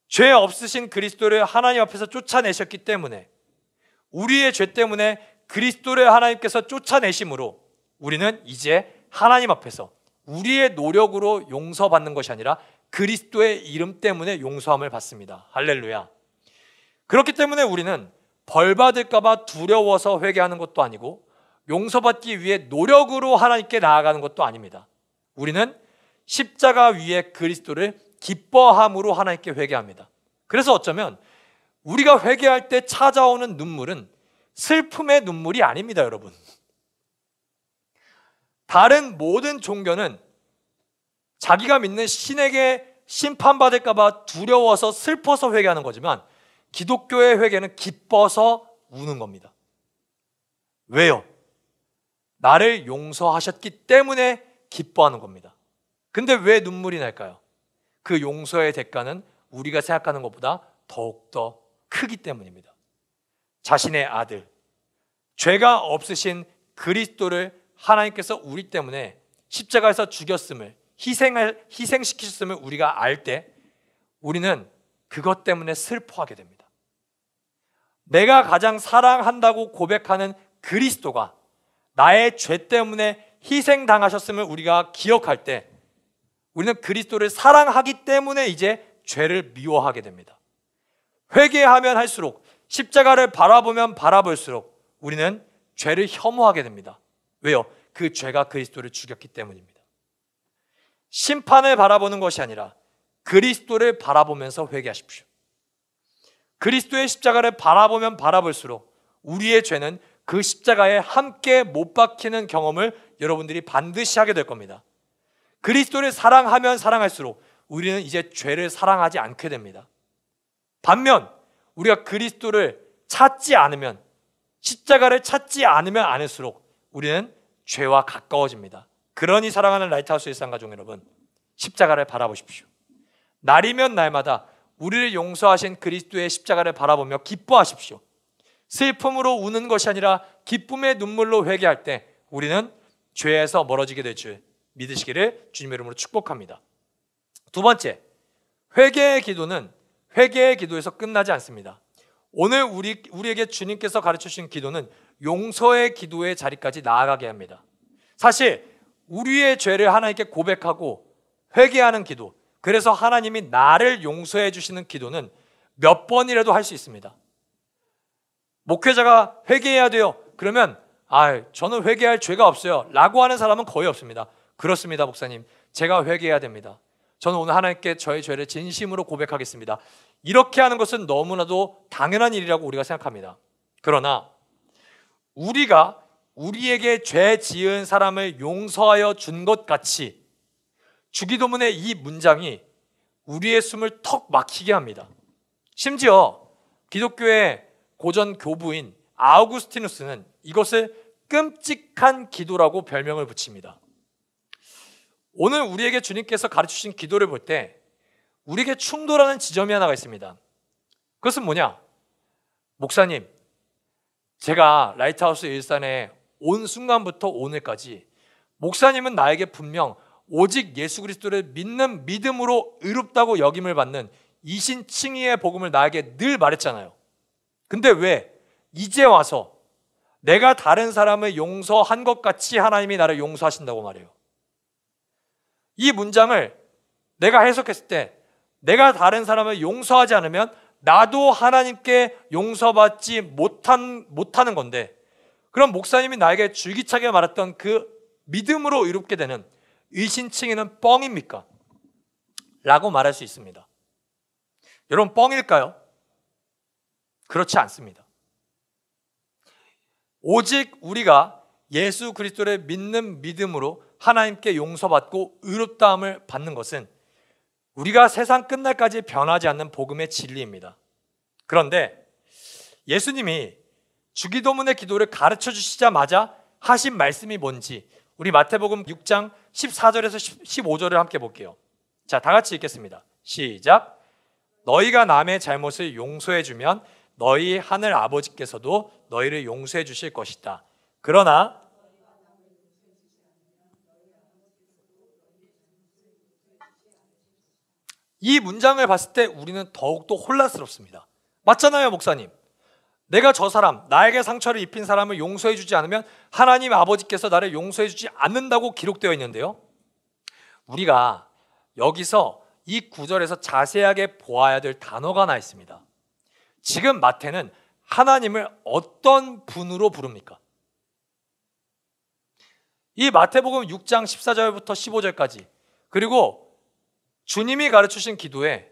죄 없으신 그리스도를 하나님 앞에서 쫓아내셨기 때문에, 우리의 죄 때문에 그리스도를 하나님께서 쫓아내심으로 우리는 이제 하나님 앞에서 우리의 노력으로 용서받는 것이 아니라 그리스도의 이름 때문에 용서함을 받습니다. 할렐루야. 그렇기 때문에 우리는 벌 받을까 봐 두려워서 회개하는 것도 아니고, 용서받기 위해 노력으로 하나님께 나아가는 것도 아닙니다. 우리는 십자가 위에 그리스도를 기뻐함으로 하나님께 회개합니다. 그래서 어쩌면 우리가 회개할 때 찾아오는 눈물은 슬픔의 눈물이 아닙니다, 여러분. 다른 모든 종교는 자기가 믿는 신에게 심판받을까 봐 두려워서 슬퍼서 회개하는 거지만, 기독교의 회개는 기뻐서 우는 겁니다. 왜요? 나를 용서하셨기 때문에 기뻐하는 겁니다. 근데 왜 눈물이 날까요? 그 용서의 대가는 우리가 생각하는 것보다 더욱더 크기 때문입니다. 자신의 아들, 죄가 없으신 그리스도를 하나님께서 우리 때문에 십자가에서 죽였음을, 희생시키셨음을 우리가 알 때 우리는 그것 때문에 슬퍼하게 됩니다. 내가 가장 사랑한다고 고백하는 그리스도가 나의 죄 때문에 희생당하셨음을 우리가 기억할 때 우리는 그리스도를 사랑하기 때문에 이제 죄를 미워하게 됩니다. 회개하면 할수록, 십자가를 바라보면 바라볼수록 우리는 죄를 혐오하게 됩니다. 왜요? 그 죄가 그리스도를 죽였기 때문입니다. 심판을 바라보는 것이 아니라 그리스도를 바라보면서 회개하십시오. 그리스도의 십자가를 바라보면 바라볼수록 우리의 죄는 그 십자가에 함께 못 박히는 경험을 여러분들이 반드시 하게 될 겁니다. 그리스도를 사랑하면 사랑할수록 우리는 이제 죄를 사랑하지 않게 됩니다. 반면 우리가 그리스도를 찾지 않으면, 십자가를 찾지 않으면 않을수록 우리는 죄와 가까워집니다. 그러니 사랑하는 라이트하우스 일상가족 여러분, 십자가를 바라보십시오. 날이면 날마다 우리를 용서하신 그리스도의 십자가를 바라보며 기뻐하십시오. 슬픔으로 우는 것이 아니라 기쁨의 눈물로 회개할 때 우리는 죄에서 멀어지게 될 줄 믿으시기를 주님의 이름으로 축복합니다. 두 번째, 회개의 기도는 회개의 기도에서 끝나지 않습니다. 오늘 우리에게 주님께서 가르쳐 주신 기도는 용서의 기도의 자리까지 나아가게 합니다. 사실 우리의 죄를 하나님께 고백하고 회개하는 기도, 그래서 하나님이 나를 용서해 주시는 기도는 몇 번이라도 할 수 있습니다. 목회자가 회개해야 돼요. 그러면 저는 회개할 죄가 없어요 라고 하는 사람은 거의 없습니다. 그렇습니다, 목사님. 제가 회개해야 됩니다. 저는 오늘 하나님께 저의 죄를 진심으로 고백하겠습니다. 이렇게 하는 것은 너무나도 당연한 일이라고 우리가 생각합니다. 그러나 우리가 우리에게 죄 지은 사람을 용서하여 준 것 같이 주기도문의 이 문장이 우리의 숨을 턱 막히게 합니다. 심지어 기독교의 고전 교부인 아우구스티누스는 이것을 끔찍한 기도라고 별명을 붙입니다. 오늘 우리에게 주님께서 가르치신 기도를 볼 때 우리에게 충돌하는 지점이 하나가 있습니다. 그것은 뭐냐? 목사님, 제가 라이트하우스 일산에 온 순간부터 오늘까지 목사님은 나에게 분명 오직 예수 그리스도를 믿는 믿음으로 의롭다고 여김을 받는 이신칭의의 복음을 나에게 늘 말했잖아요. 근데 왜 이제 와서 내가 다른 사람을 용서한 것 같이 하나님이 나를 용서하신다고 말해요? 이 문장을 내가 해석했을 때 내가 다른 사람을 용서하지 않으면 나도 하나님께 용서받지 못하는 건데, 그럼 목사님이 나에게 줄기차게 말했던 그 믿음으로 의롭게 되는 의신칭의는 뻥입니까? 라고 말할 수 있습니다. 여러분, 뻥일까요? 그렇지 않습니다. 오직 우리가 예수 그리스도를 믿는 믿음으로 하나님께 용서받고 의롭다함을 받는 것은 우리가 세상 끝날까지 변하지 않는 복음의 진리입니다. 그런데 예수님이 주기도문의 기도를 가르쳐 주시자마자 하신 말씀이 뭔지 우리 마태복음 6장 14절에서 15절을 함께 볼게요. 자, 다 같이 읽겠습니다. 시작. 너희가 남의 잘못을 용서해 주면 너희 하늘 아버지께서도 너희를 용서해 주실 것이다. 그러나 이 문장을 봤을 때 우리는 더욱더 혼란스럽습니다. 맞잖아요, 목사님. 내가 저 사람, 나에게 상처를 입힌 사람을 용서해 주지 않으면 하나님 아버지께서 나를 용서해 주지 않는다고 기록되어 있는데요, 우리가 여기서 이 구절에서 자세하게 보아야 될 단어가 하나 있습니다. 지금 마태는 하나님을 어떤 분으로 부릅니까? 이 마태복음 6장 14절부터 15절까지, 그리고 주님이 가르치신 기도에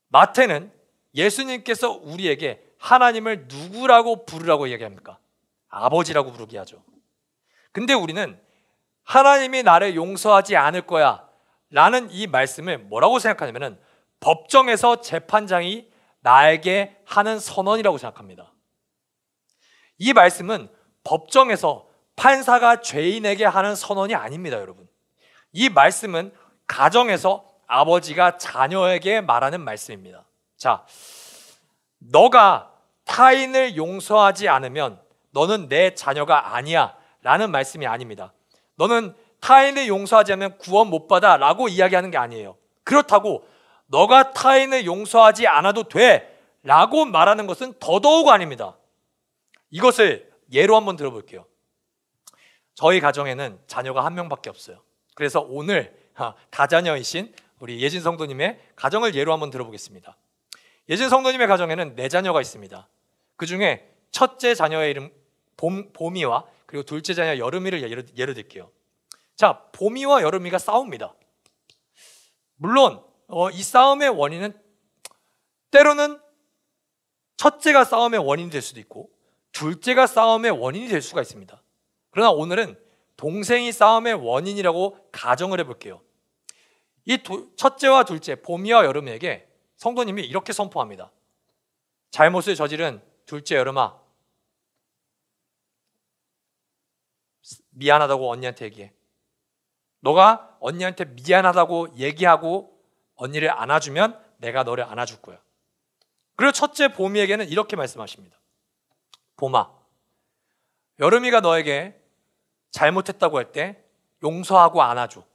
마태는 예수님께서 우리에게 하나님을 누구라고 부르라고 얘기합니까? 아버지라고 부르게 하죠. 근데 우리는 하나님이 나를 용서하지 않을 거야 라는 이 말씀을 뭐라고 생각하냐면 법정에서 재판장이 나에게 하는 선언이라고 생각합니다. 이 말씀은 법정에서 판사가 죄인에게 하는 선언이 아닙니다, 여러분. 이 말씀은 가정에서 아버지가 자녀에게 말하는 말씀입니다. 자, 너가 타인을 용서하지 않으면 너는 내 자녀가 아니야 라는 말씀이 아닙니다. 너는 타인을 용서하지 않으면 구원 못 받아 라고 이야기하는 게 아니에요. 그렇다고 너가 타인을 용서하지 않아도 돼 라고 말하는 것은 더더욱 아닙니다. 이것을 예로 한번 들어볼게요. 저희 가정에는 자녀가 한 명밖에 없어요. 그래서 오늘 다자녀이신 우리 예진 성도님의 가정을 예로 한번 들어보겠습니다. 예진 성도님의 가정에는 4자녀가 있습니다. 그 중에 첫째 자녀의 이름 봄이와 그리고 둘째 자녀 여름이를 예로 들게요. 자, 봄이와 여름이가 싸웁니다. 물론 이 싸움의 원인은 때로는 첫째가 싸움의 원인이 될 수도 있고 둘째가 싸움의 원인이 될 수가 있습니다. 그러나 오늘은 동생이 싸움의 원인이라고 가정을 해볼게요. 이 첫째와 둘째, 봄이와 여름에게 성도님이 이렇게 선포합니다. 잘못을 저지른 둘째 여름아, 미안하다고 언니한테 얘기해. 너가 언니한테 미안하다고 얘기하고 언니를 안아주면 내가 너를 안아줄 거야. 그리고 첫째 봄이에게는 이렇게 말씀하십니다. 봄아, 여름이가 너에게 잘못했다고 할 때 용서하고 안아줘.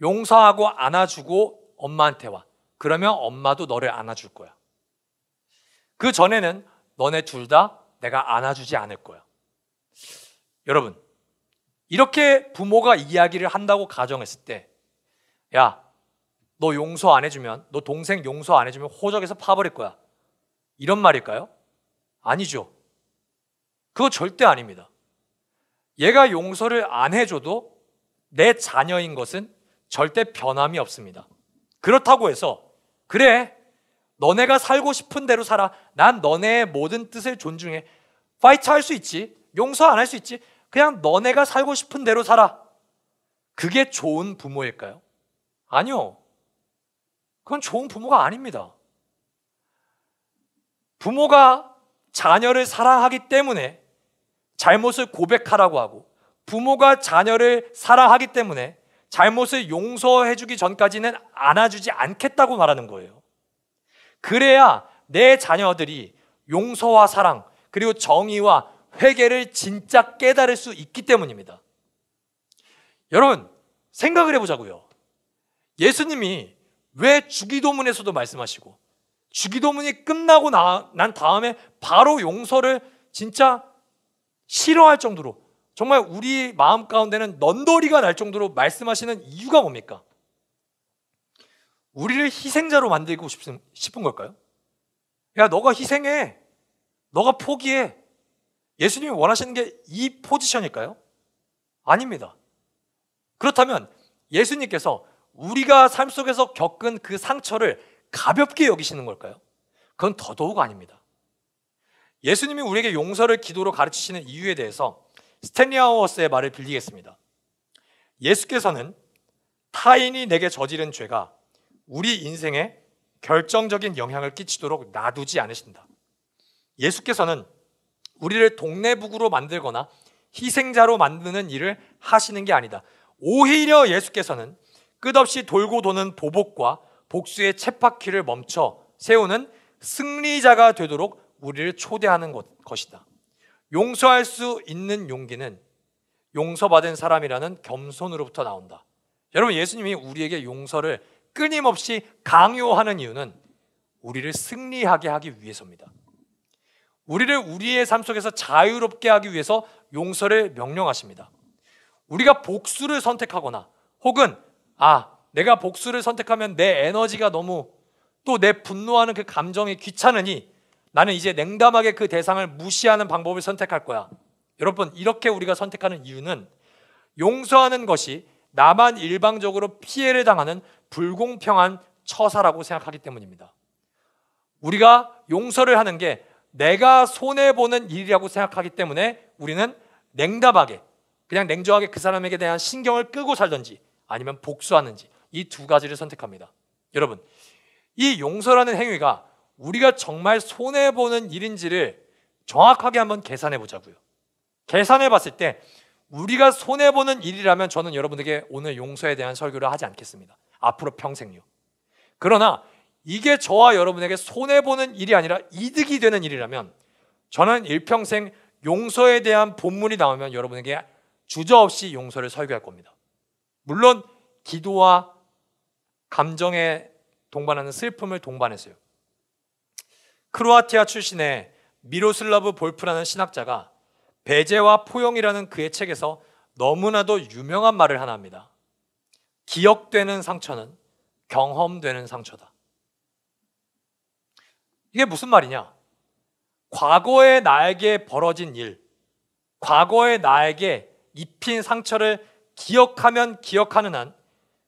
용서하고 안아주고 엄마한테 와. 그러면 엄마도 너를 안아줄 거야. 그 전에는 너네 둘 다 내가 안아주지 않을 거야. 여러분, 이렇게 부모가 이야기를 한다고 가정했을 때, 야, 너 용서 안 해주면, 너 동생 용서 안 해주면 호적에서 파버릴 거야. 이런 말일까요? 아니죠. 그거 절대 아닙니다. 얘가 용서를 안 해줘도 내 자녀인 것은 절대 변함이 없습니다. 그렇다고 해서 그래, 너네가 살고 싶은 대로 살아. 난 너네의 모든 뜻을 존중해. 파이트 할 수 있지. 용서 안 할 수 있지. 그냥 너네가 살고 싶은 대로 살아. 그게 좋은 부모일까요? 아니요. 그건 좋은 부모가 아닙니다. 부모가 자녀를 사랑하기 때문에 잘못을 고백하라고 하고, 부모가 자녀를 사랑하기 때문에 잘못을 용서해주기 전까지는 안아주지 않겠다고 말하는 거예요. 그래야 내 자녀들이 용서와 사랑 그리고 정의와 회개를 진짜 깨달을 수 있기 때문입니다. 여러분, 생각을 해보자고요. 예수님이 왜 주기도문에서도 말씀하시고 주기도문이 끝나고 난 다음에 바로 용서를 진짜 싫어할 정도로, 정말 우리 마음 가운데는 넌더리가 날 정도로 말씀하시는 이유가 뭡니까? 우리를 희생자로 만들고 싶은 걸까요? 야, 너가 희생해. 너가 포기해. 예수님이 원하시는 게 이 포지션일까요? 아닙니다. 그렇다면 예수님께서 우리가 삶 속에서 겪은 그 상처를 가볍게 여기시는 걸까요? 그건 더더욱 아닙니다. 예수님이 우리에게 용서를 기도로 가르치시는 이유에 대해서 스탠리 하우어스의 말을 빌리겠습니다. 예수께서는 타인이 내게 저지른 죄가 우리 인생에 결정적인 영향을 끼치도록 놔두지 않으신다. 예수께서는 우리를 동네북으로 만들거나 희생자로 만드는 일을 하시는 게 아니다. 오히려 예수께서는 끝없이 돌고 도는 보복과 복수의 쳇바퀴를 멈춰 세우는 승리자가 되도록 우리를 초대하는 것이다. 용서할 수 있는 용기는 용서받은 사람이라는 겸손으로부터 나온다. 여러분, 예수님이 우리에게 용서를 끊임없이 강요하는 이유는 우리를 승리하게 하기 위해서입니다. 우리를 우리의 삶 속에서 자유롭게 하기 위해서 용서를 명령하십니다. 우리가 복수를 선택하거나 혹은 내가 복수를 선택하면 내 에너지가 너무, 또 내 분노하는 그 감정이 귀찮으니 나는 이제 냉담하게 그 대상을 무시하는 방법을 선택할 거야. 여러분, 이렇게 우리가 선택하는 이유는 용서하는 것이 나만 일방적으로 피해를 당하는 불공평한 처사라고 생각하기 때문입니다. 우리가 용서를 하는 게 내가 손해보는 일이라고 생각하기 때문에 우리는 냉담하게, 그냥 냉정하게 그 사람에게 대한 신경을 끄고 살든지 아니면 복수하는지, 이 두 가지를 선택합니다. 여러분, 이 용서라는 행위가 우리가 정말 손해보는 일인지를 정확하게 한번 계산해 보자고요. 계산해 봤을 때 우리가 손해보는 일이라면 저는 여러분에게 오늘 용서에 대한 설교를 하지 않겠습니다. 앞으로 평생요. 그러나 이게 저와 여러분에게 손해보는 일이 아니라 이득이 되는 일이라면 저는 일평생 용서에 대한 본문이 나오면 여러분에게 주저없이 용서를 설교할 겁니다. 물론 기도와 감정에 동반하는 슬픔을 동반했어요. 크로아티아 출신의 미로슬라브 볼프라는 신학자가 배제와 포용이라는 그의 책에서 너무나도 유명한 말을 하나 합니다. 기억되는 상처는 경험되는 상처다. 이게 무슨 말이냐? 과거에 나에게 벌어진 일, 과거에 나에게 입힌 상처를 기억하면 기억하는 한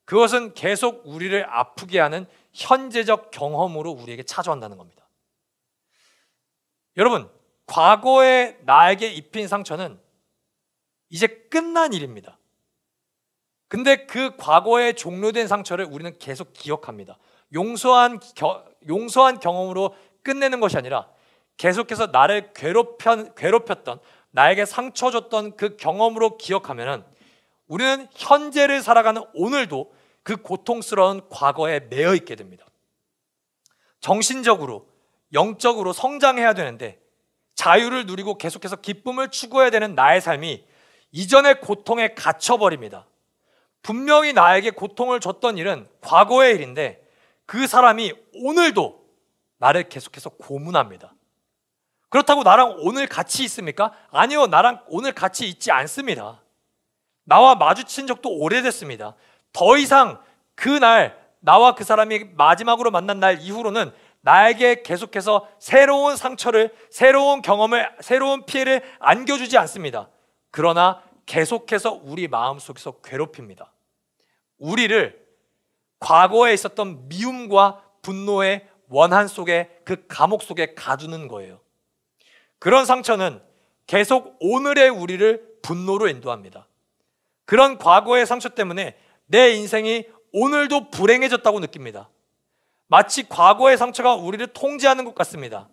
그것은 계속 우리를 아프게 하는 현재적 경험으로 우리에게 찾아온다는 겁니다. 여러분, 과거에 나에게 입힌 상처는 이제 끝난 일입니다. 근데 그 과거에 종료된 상처를 우리는 계속 기억합니다. 용서한 경험으로 끝내는 것이 아니라 계속해서 나를 괴롭혔던, 나에게 상처 줬던 그 경험으로 기억하면은 우리는 현재를 살아가는 오늘도 그 고통스러운 과거에 매여 있게 됩니다. 정신적으로, 영적으로 성장해야 되는데 자유를 누리고 계속해서 기쁨을 추구해야 되는 나의 삶이 이전의 고통에 갇혀버립니다. 분명히 나에게 고통을 줬던 일은 과거의 일인데 그 사람이 오늘도 나를 계속해서 고문합니다. 그렇다고 나랑 오늘 같이 있습니까? 아니요, 나랑 오늘 같이 있지 않습니다. 나와 마주친 적도 오래됐습니다. 더 이상 그날 나와 그 사람이 마지막으로 만난 날 이후로는 나에게 계속해서 새로운 상처를, 새로운 경험을, 새로운 피해를 안겨주지 않습니다. 그러나 계속해서 우리 마음속에서 괴롭힙니다. 우리를 과거에 있었던 미움과 분노의 원한 속에, 그 감옥 속에 가두는 거예요. 그런 상처는 계속 오늘의 우리를 분노로 인도합니다. 그런 과거의 상처 때문에 내 인생이 오늘도 불행해졌다고 느낍니다. 마치 과거의 상처가 우리를 통제하는 것 같습니다.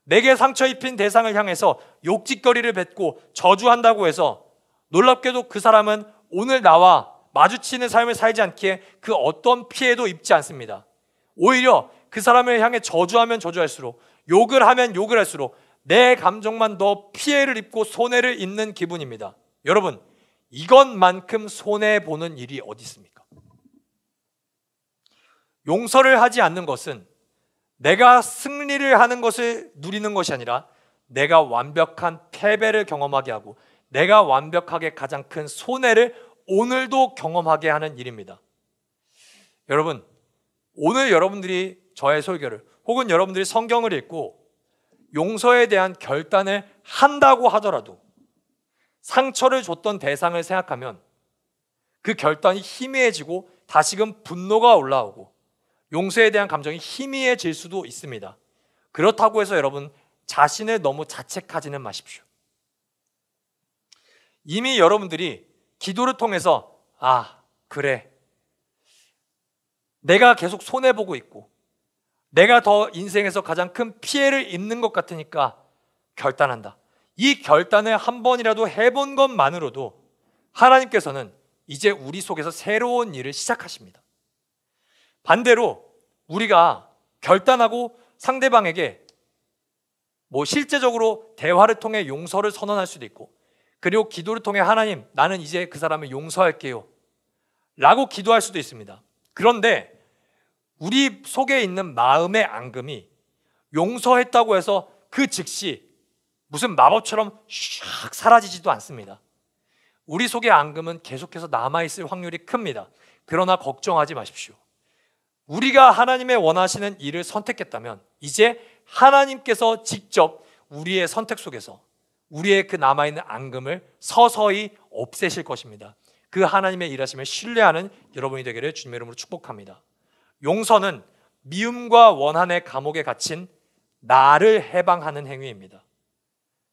내게 상처 입힌 대상을 향해서 욕짓거리를 뱉고 저주한다고 해서 놀랍게도 그 사람은 오늘 나와 마주치는 삶을 살지 않기에 그 어떤 피해도 입지 않습니다. 오히려 그 사람을 향해 저주하면 저주할수록, 욕을 하면 욕을 할수록 내 감정만 더 피해를 입고 손해를 입는 기분입니다. 여러분, 이것만큼 손해보는 일이 어디 있습니까? 용서를 하지 않는 것은 내가 승리를 하는 것을 누리는 것이 아니라 내가 완벽한 패배를 경험하게 하고 내가 완벽하게 가장 큰 손해를 오늘도 경험하게 하는 일입니다. 여러분, 오늘 여러분들이 저의 설교를 혹은 여러분들이 성경을 읽고 용서에 대한 결단을 한다고 하더라도 상처를 줬던 대상을 생각하면 그 결단이 희미해지고 다시금 분노가 올라오고 용서에 대한 감정이 희미해질 수도 있습니다. 그렇다고 해서 여러분 자신을 너무 자책하지는 마십시오. 이미 여러분들이 기도를 통해서 그래, 내가 계속 손해보고 있고 내가 더 인생에서 가장 큰 피해를 입는 것 같으니까 결단한다. 이 결단을 한 번이라도 해본 것만으로도 하나님께서는 이제 우리 속에서 새로운 일을 시작하십니다. 반대로 우리가 결단하고 상대방에게 실제적으로 대화를 통해 용서를 선언할 수도 있고, 그리고 기도를 통해 하나님, 나는 이제 그 사람을 용서할게요 라고 기도할 수도 있습니다. 그런데 우리 속에 있는 마음의 앙금이 용서했다고 해서 그 즉시 무슨 마법처럼 샥 사라지지도 않습니다. 우리 속의 앙금은 계속해서 남아있을 확률이 큽니다. 그러나 걱정하지 마십시오. 우리가 하나님의 원하시는 일을 선택했다면 이제 하나님께서 직접 우리의 선택 속에서 우리의 그 남아있는 앙금을 서서히 없애실 것입니다. 그 하나님의 일하심을 신뢰하는 여러분이 되기를 주님의 이름으로 축복합니다. 용서는 미움과 원한의 감옥에 갇힌 나를 해방하는 행위입니다.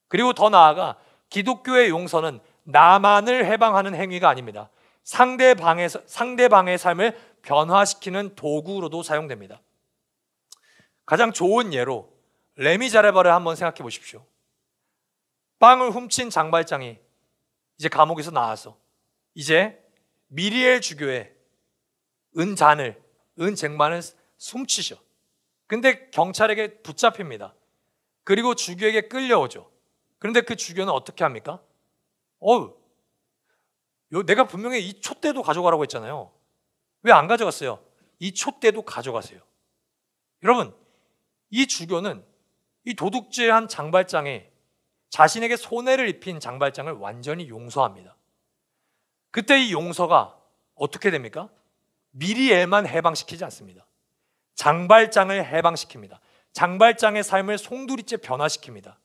그리고 더 나아가 기독교의 용서는 나만을 해방하는 행위가 아닙니다. 상대방의 삶을 변화시키는 도구로도 사용됩니다. 가장 좋은 예로 레미자레바를 한번 생각해 보십시오. 빵을 훔친 장발장이 이제 감옥에서 나와서 이제 미리엘 주교의 은쟁반을 훔치셔. 근데 경찰에게 붙잡힙니다. 그리고 주교에게 끌려오죠. 그런데 그 주교는 어떻게 합니까? 내가 분명히 이 촛대도 가져가라고 했잖아요. 왜 안 가져갔어요? 이 촛대도 가져가세요. 여러분, 이 주교는 이 도둑질한 장발장에 자신에게 손해를 입힌 장발장을 완전히 용서합니다. 그때 이 용서가 어떻게 됩니까? 미리엘만 해방시키지 않습니다. 장발장을 해방시킵니다. 장발장의 삶을 송두리째 변화시킵니다.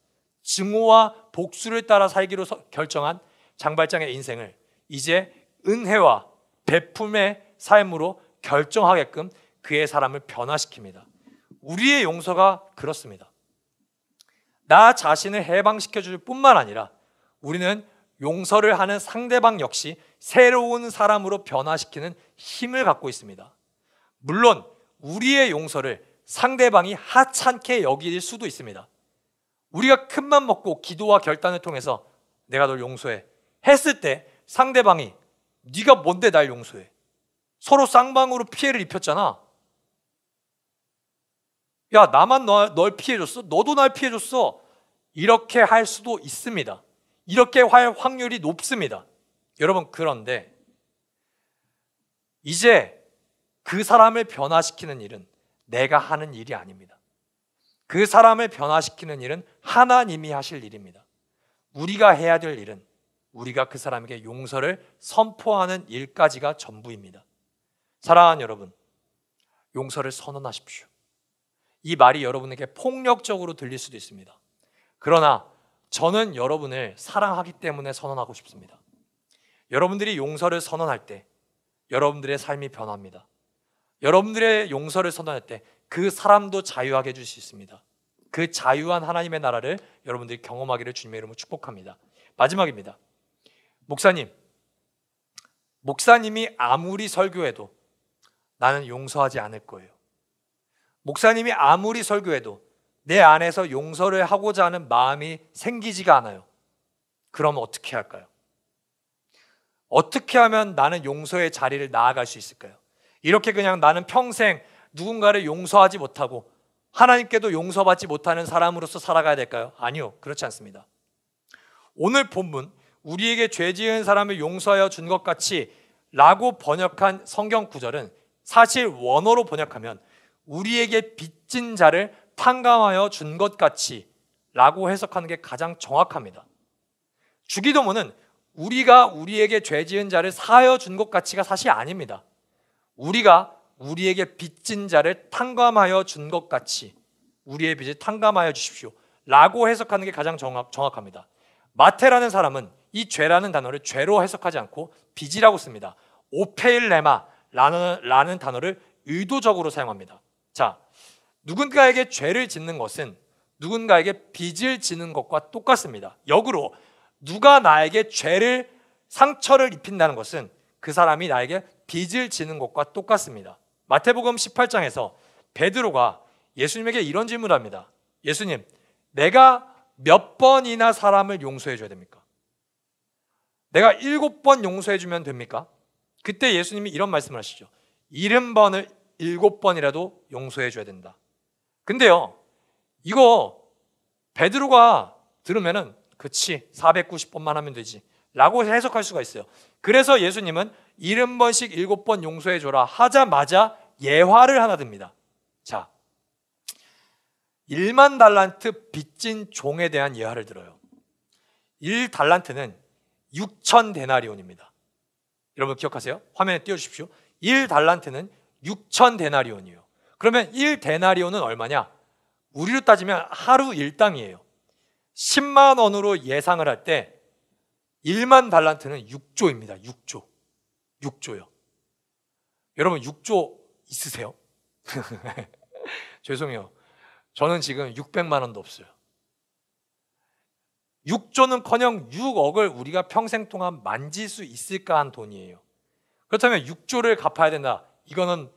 증오와 복수를 따라 살기로 결정한 장발장의 인생을 이제 은혜와 베품의 삶으로 결정하게끔 그의 사람을 변화시킵니다. 우리의 용서가 그렇습니다. 나 자신을 해방시켜줄 뿐만 아니라 우리는 용서를 하는 상대방 역시 새로운 사람으로 변화시키는 힘을 갖고 있습니다. 물론 우리의 용서를 상대방이 하찮게 여길 수도 있습니다. 우리가 큰맘 먹고 기도와 결단을 통해서 내가 널 용서해 했을 때 상대방이 네가 뭔데 날 용서해? 서로 쌍방으로 피해를 입혔잖아. 야, 나만 널 피해줬어? 너도 날 피해줬어. 이렇게 할 수도 있습니다. 이렇게 할 확률이 높습니다. 여러분, 그런데 이제 그 사람을 변화시키는 일은 내가 하는 일이 아닙니다. 그 사람을 변화시키는 일은 하나님이 하실 일입니다. 우리가 해야 될 일은 우리가 그 사람에게 용서를 선포하는 일까지가 전부입니다. 사랑하는 여러분, 용서를 선언하십시오. 이 말이 여러분에게 폭력적으로 들릴 수도 있습니다. 그러나 저는 여러분을 사랑하기 때문에 선언하고 싶습니다. 여러분들이 용서를 선언할 때 여러분들의 삶이 변합니다. 여러분들의 용서를 선언할 때 그 사람도 자유하게 해줄 수 있습니다. 그 자유한 하나님의 나라를 여러분들이 경험하기를 주님의 이름으로 축복합니다. 마지막입니다. 목사님이 아무리 설교해도 나는 용서하지 않을 거예요. 목사님이 아무리 설교해도 내 안에서 용서를 하고자 하는 마음이 생기지가 않아요. 그럼 어떻게 할까요? 어떻게 하면 나는 용서의 자리를 나아갈 수 있을까요? 이렇게 그냥 나는 평생 누군가를 용서하지 못하고 하나님께도 용서받지 못하는 사람으로서 살아가야 될까요? 아니요, 그렇지 않습니다. 오늘 본문 우리에게 죄 지은 사람을 용서하여 준 것 같이 라고 번역한 성경 구절은 사실 원어로 번역하면 우리에게 빚진 자를 탕감하여 준 것 같이 라고 해석하는 게 가장 정확합니다. 주기도문은 우리가 우리에게 죄 지은 자를 사하여 준 것 같이가 사실 아닙니다. 우리가 우리에게 빚진 자를 탕감하여 준 것 같이 우리의 빚을 탕감하여 주십시오 라고 해석하는 게 가장 정확합니다. 마태라는 사람은 이 죄라는 단어를 죄로 해석하지 않고 빚이라고 씁니다. 오페일레마라는 단어를 의도적으로 사용합니다. 자, 누군가에게 죄를 짓는 것은 누군가에게 빚을 지는 것과 똑같습니다. 역으로 누가 나에게 상처를 입힌다는 것은 그 사람이 나에게 빚을 지는 것과 똑같습니다. 마태복음 18장에서 베드로가 예수님에게 이런 질문을 합니다. 예수님, 내가 몇 번이나 사람을 용서해 줘야 됩니까? 내가 7번 용서해 주면 됩니까? 그때 예수님이 이런 말씀을 하시죠. 70번을 7번이라도 용서해 줘야 된다. 근데요, 이거 베드로가 들으면은 그치 490번만 하면 되지 라고 해석할 수가 있어요. 그래서 예수님은 70번씩 7번 용서해 줘라 하자마자 예화를 하나 듭니다. 자, 1만 달란트 빚진 종에 대한 예화를 들어요. 1달란트는 6천 데나리온입니다. 여러분 기억하세요? 화면에 띄워주십시오. 1달란트는 6천 데나리온이에요. 그러면 1데나리온은 얼마냐? 우리로 따지면 하루 일당이에요. 10만 원으로 예상을 할 때 1만 달란트는 6조입니다. 6조요. 여러분 6조 있으세요? 죄송해요. 저는 지금 600만 원도 없어요. 6조는커녕 6억을 우리가 평생 동안 만질 수 있을까 한 돈이에요. 그렇다면 6조를 갚아야 된다. 이거는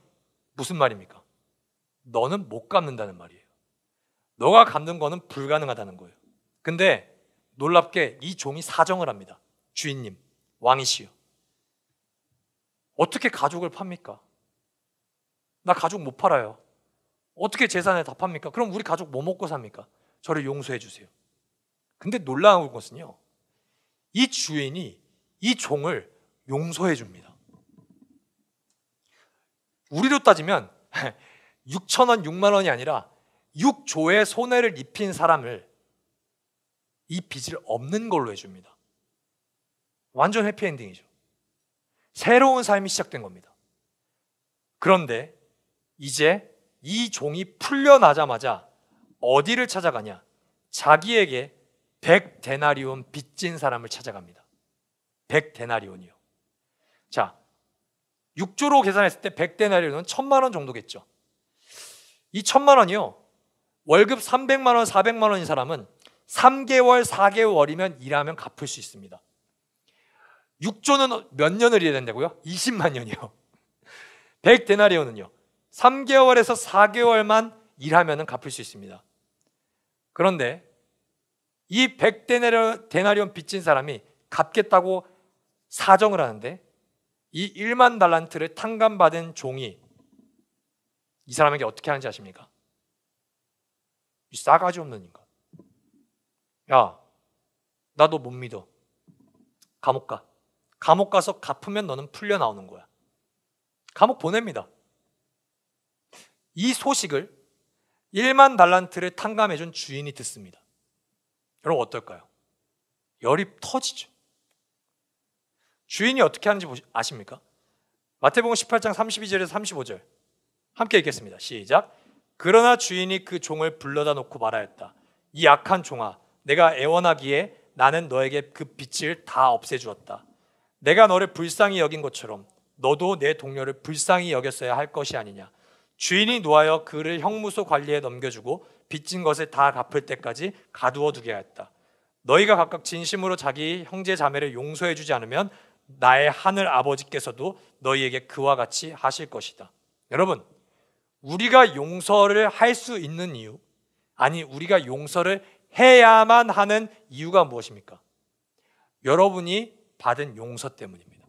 무슨 말입니까? 너는 못 갚는다는 말이에요. 너가 갚는 거는 불가능하다는 거예요. 근데 놀랍게 이 종이 사정을 합니다. 주인님, 왕이시여, 어떻게 가족을 팝니까? 나 가족 못 팔아요. 어떻게 재산을 다 팝니까? 그럼 우리 가족 뭐 먹고 삽니까? 저를 용서해 주세요. 근데 놀라운 것은요, 이 주인이 이 종을 용서해 줍니다. 우리로 따지면 6,000원, 6만 원이 아니라 6조의 손해를 입힌 사람을 이 빚을 없는 걸로 해줍니다. 완전 해피엔딩이죠. 새로운 삶이 시작된 겁니다. 그런데 이제 이 종이 풀려나자마자 어디를 찾아가냐? 자기에게 100데나리온 빚진 사람을 찾아갑니다. 100데나리온이요. 자, 6조로 계산했을 때 100데나리온은 1,000만 원 정도겠죠. 이 1,000만 원이요, 월급 300만 원, 400만 원인 사람은 3개월, 4개월이면 일하면 갚을 수 있습니다. 6조는 몇 년을 일해야 된다고요? 20만 년이요. 100데나리온은요 3개월에서 4개월만 일하면 갚을 수 있습니다. 그런데 이 100데나리온 빚진 사람이 갚겠다고 사정을 하는데, 이 1만 달란트를 탕감받은 종이 이 사람에게 어떻게 하는지 아십니까? 이 싸가지 없는 인간, 야, 나 너 못 믿어. 감옥 가. 감옥 가서 갚으면 너는 풀려 나오는 거야. 감옥 보냅니다. 이 소식을 1만 달란트를 탕감해준 주인이 듣습니다. 여러분 어떨까요? 열이 터지죠. 주인이 어떻게 하는지 아십니까? 마태복음 18장 32절에서 35절 함께 읽겠습니다. 시작. 그러나 주인이 그 종을 불러다 놓고 말하였다. 이 악한 종아, 내가 애원하기에 나는 너에게 그 빚을 다 없애주었다. 내가 너를 불쌍히 여긴 것처럼 너도 내 동료를 불쌍히 여겼어야 할 것이 아니냐. 주인이 노하여 그를 형무소 관리에 넘겨주고 빚진 것을 다 갚을 때까지 가두어 두게 하였다. 너희가 각각 진심으로 자기 형제 자매를 용서해 주지 않으면 나의 하늘 아버지께서도 너희에게 그와 같이 하실 것이다. 여러분, 우리가 용서를 할 수 있는 이유, 아니 우리가 용서를 해야만 하는 이유가 무엇입니까? 여러분이 받은 용서 때문입니다.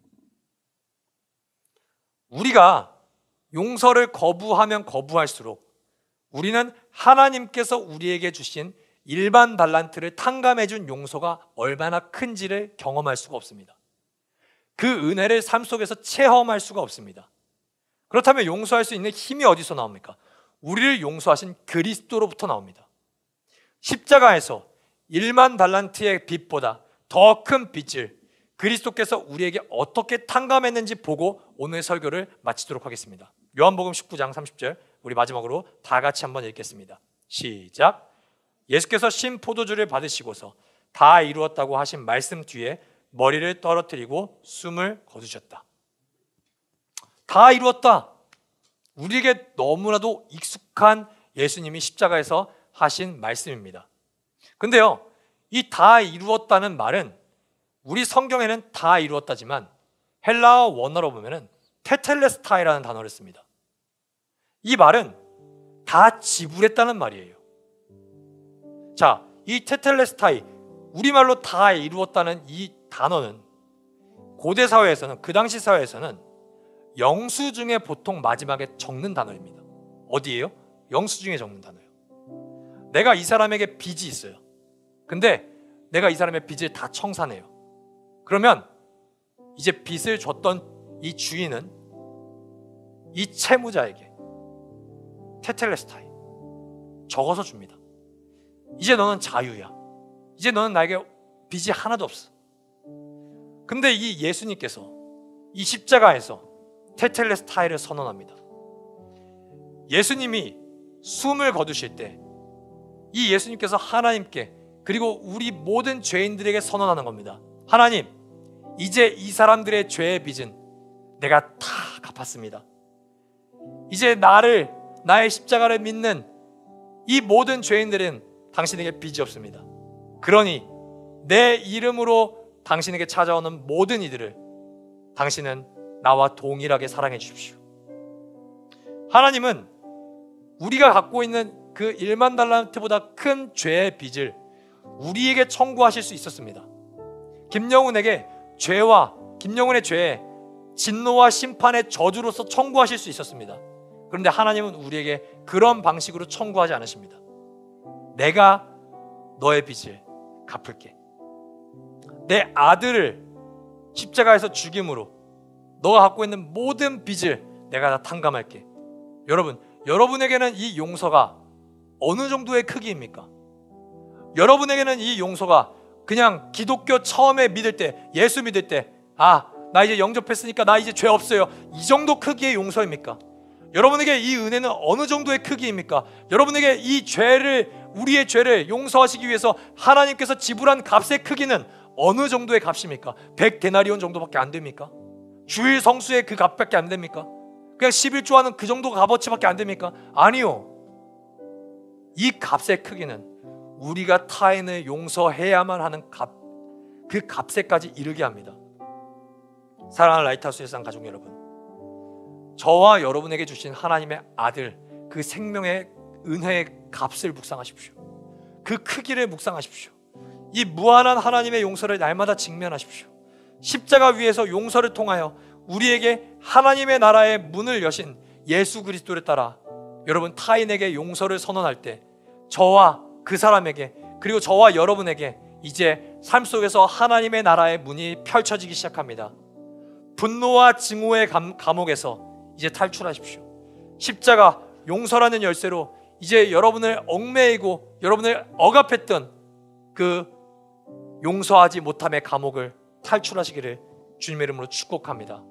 우리가 용서를 거부하면 거부할수록 우리는 하나님께서 우리에게 주신 일반 달란트를 탕감해 준 용서가 얼마나 큰지를 경험할 수가 없습니다. 그 은혜를 삶 속에서 체험할 수가 없습니다. 그렇다면 용서할 수 있는 힘이 어디서 나옵니까? 우리를 용서하신 그리스도로부터 나옵니다. 십자가에서 1만 달란트의 빚보다 더 큰 빚을 그리스도께서 우리에게 어떻게 탕감했는지 보고 오늘 설교를 마치도록 하겠습니다. 요한복음 19장 30절 우리 마지막으로 다 같이 한번 읽겠습니다. 시작. 예수께서 신 포도주를 받으시고서 다 이루었다고 하신 말씀 뒤에 머리를 떨어뜨리고 숨을 거두셨다. 다 이루었다. 우리에게 너무나도 익숙한 예수님이 십자가에서 하신 말씀입니다. 근데요, 이 다 이루었다는 말은 우리 성경에는 다 이루었다지만 헬라어 원어로 보면은 테텔레스타이라는 단어를 씁니다. 이 말은 다 지불했다는 말이에요. 자, 이 테텔레스타이, 우리말로 다 이루었다는 이 단어는 고대 사회에서는, 그 당시 사회에서는 영수증에 보통 마지막에 적는 단어입니다. 어디예요? 영수증에 적는 단어예요. 내가 이 사람에게 빚이 있어요. 근데 내가 이 사람의 빚을 다 청산해요. 그러면 이제 빚을 줬던 이 주인은 이 채무자에게 테텔레스타이 적어서 줍니다. 이제 너는 자유야. 이제 너는 나에게 빚이 하나도 없어. 근데 이 예수님께서 이 십자가에서 테텔레스타이를 선언합니다. 예수님이 숨을 거두실 때 이 예수님께서 하나님께, 그리고 우리 모든 죄인들에게 선언하는 겁니다. 하나님, 이제 이 사람들의 죄의 빚은 내가 다 갚았습니다. 이제 나의 십자가를 믿는 이 모든 죄인들은 당신에게 빚이 없습니다. 그러니 내 이름으로 당신에게 찾아오는 모든 이들을 당신은 나와 동일하게 사랑해 주십시오. 하나님은 우리가 갖고 있는 그 1만 달란트보다 큰 죄의 빚을 우리에게 청구하실 수 있었습니다. 김영훈의 죄에 진노와 심판의 저주로서 청구하실 수 있었습니다. 그런데 하나님은 우리에게 그런 방식으로 청구하지 않으십니다. 내가 너의 빚을 갚을게. 내 아들을 십자가에서 죽임으로 너가 갖고 있는 모든 빚을 내가 다 탕감할게. 여러분, 여러분에게는 이 용서가 어느 정도의 크기입니까? 여러분에게는 이 용서가 그냥 기독교 처음에 믿을 때, 예수 믿을 때, 나 이제 영접했으니까 나 이제 죄 없어요, 이 정도 크기의 용서입니까? 여러분에게 이 은혜는 어느 정도의 크기입니까? 여러분에게 이 죄를, 우리의 죄를 용서하시기 위해서 하나님께서 지불한 값의 크기는 어느 정도의 값입니까? 100데나리온 정도밖에 안 됩니까? 주일 성수의 그 값밖에 안 됩니까? 그냥 11조하는 그 정도 값어치밖에 안 됩니까? 아니요. 이 값의 크기는 우리가 타인을 용서해야만 하는 값, 그 값에까지 이르게 합니다. 사랑하는 라이트하우스 일상 가족 여러분, 저와 여러분에게 주신 하나님의 아들, 그 생명의 은혜의 값을 묵상하십시오. 그 크기를 묵상하십시오. 이 무한한 하나님의 용서를 날마다 직면하십시오. 십자가 위에서 용서를 통하여 우리에게 하나님의 나라의 문을 여신 예수 그리스도를 따라 여러분 타인에게 용서를 선언할 때 저와 그 사람에게, 그리고 저와 여러분에게 이제 삶 속에서 하나님의 나라의 문이 펼쳐지기 시작합니다. 분노와 증오의 감옥에서 이제 탈출하십시오. 십자가 용서라는 열쇠로 이제 여러분을 얽매이고 여러분을 억압했던 그 용서하지 못함의 감옥을 탈출하시기를 주님의 이름으로 축복합니다.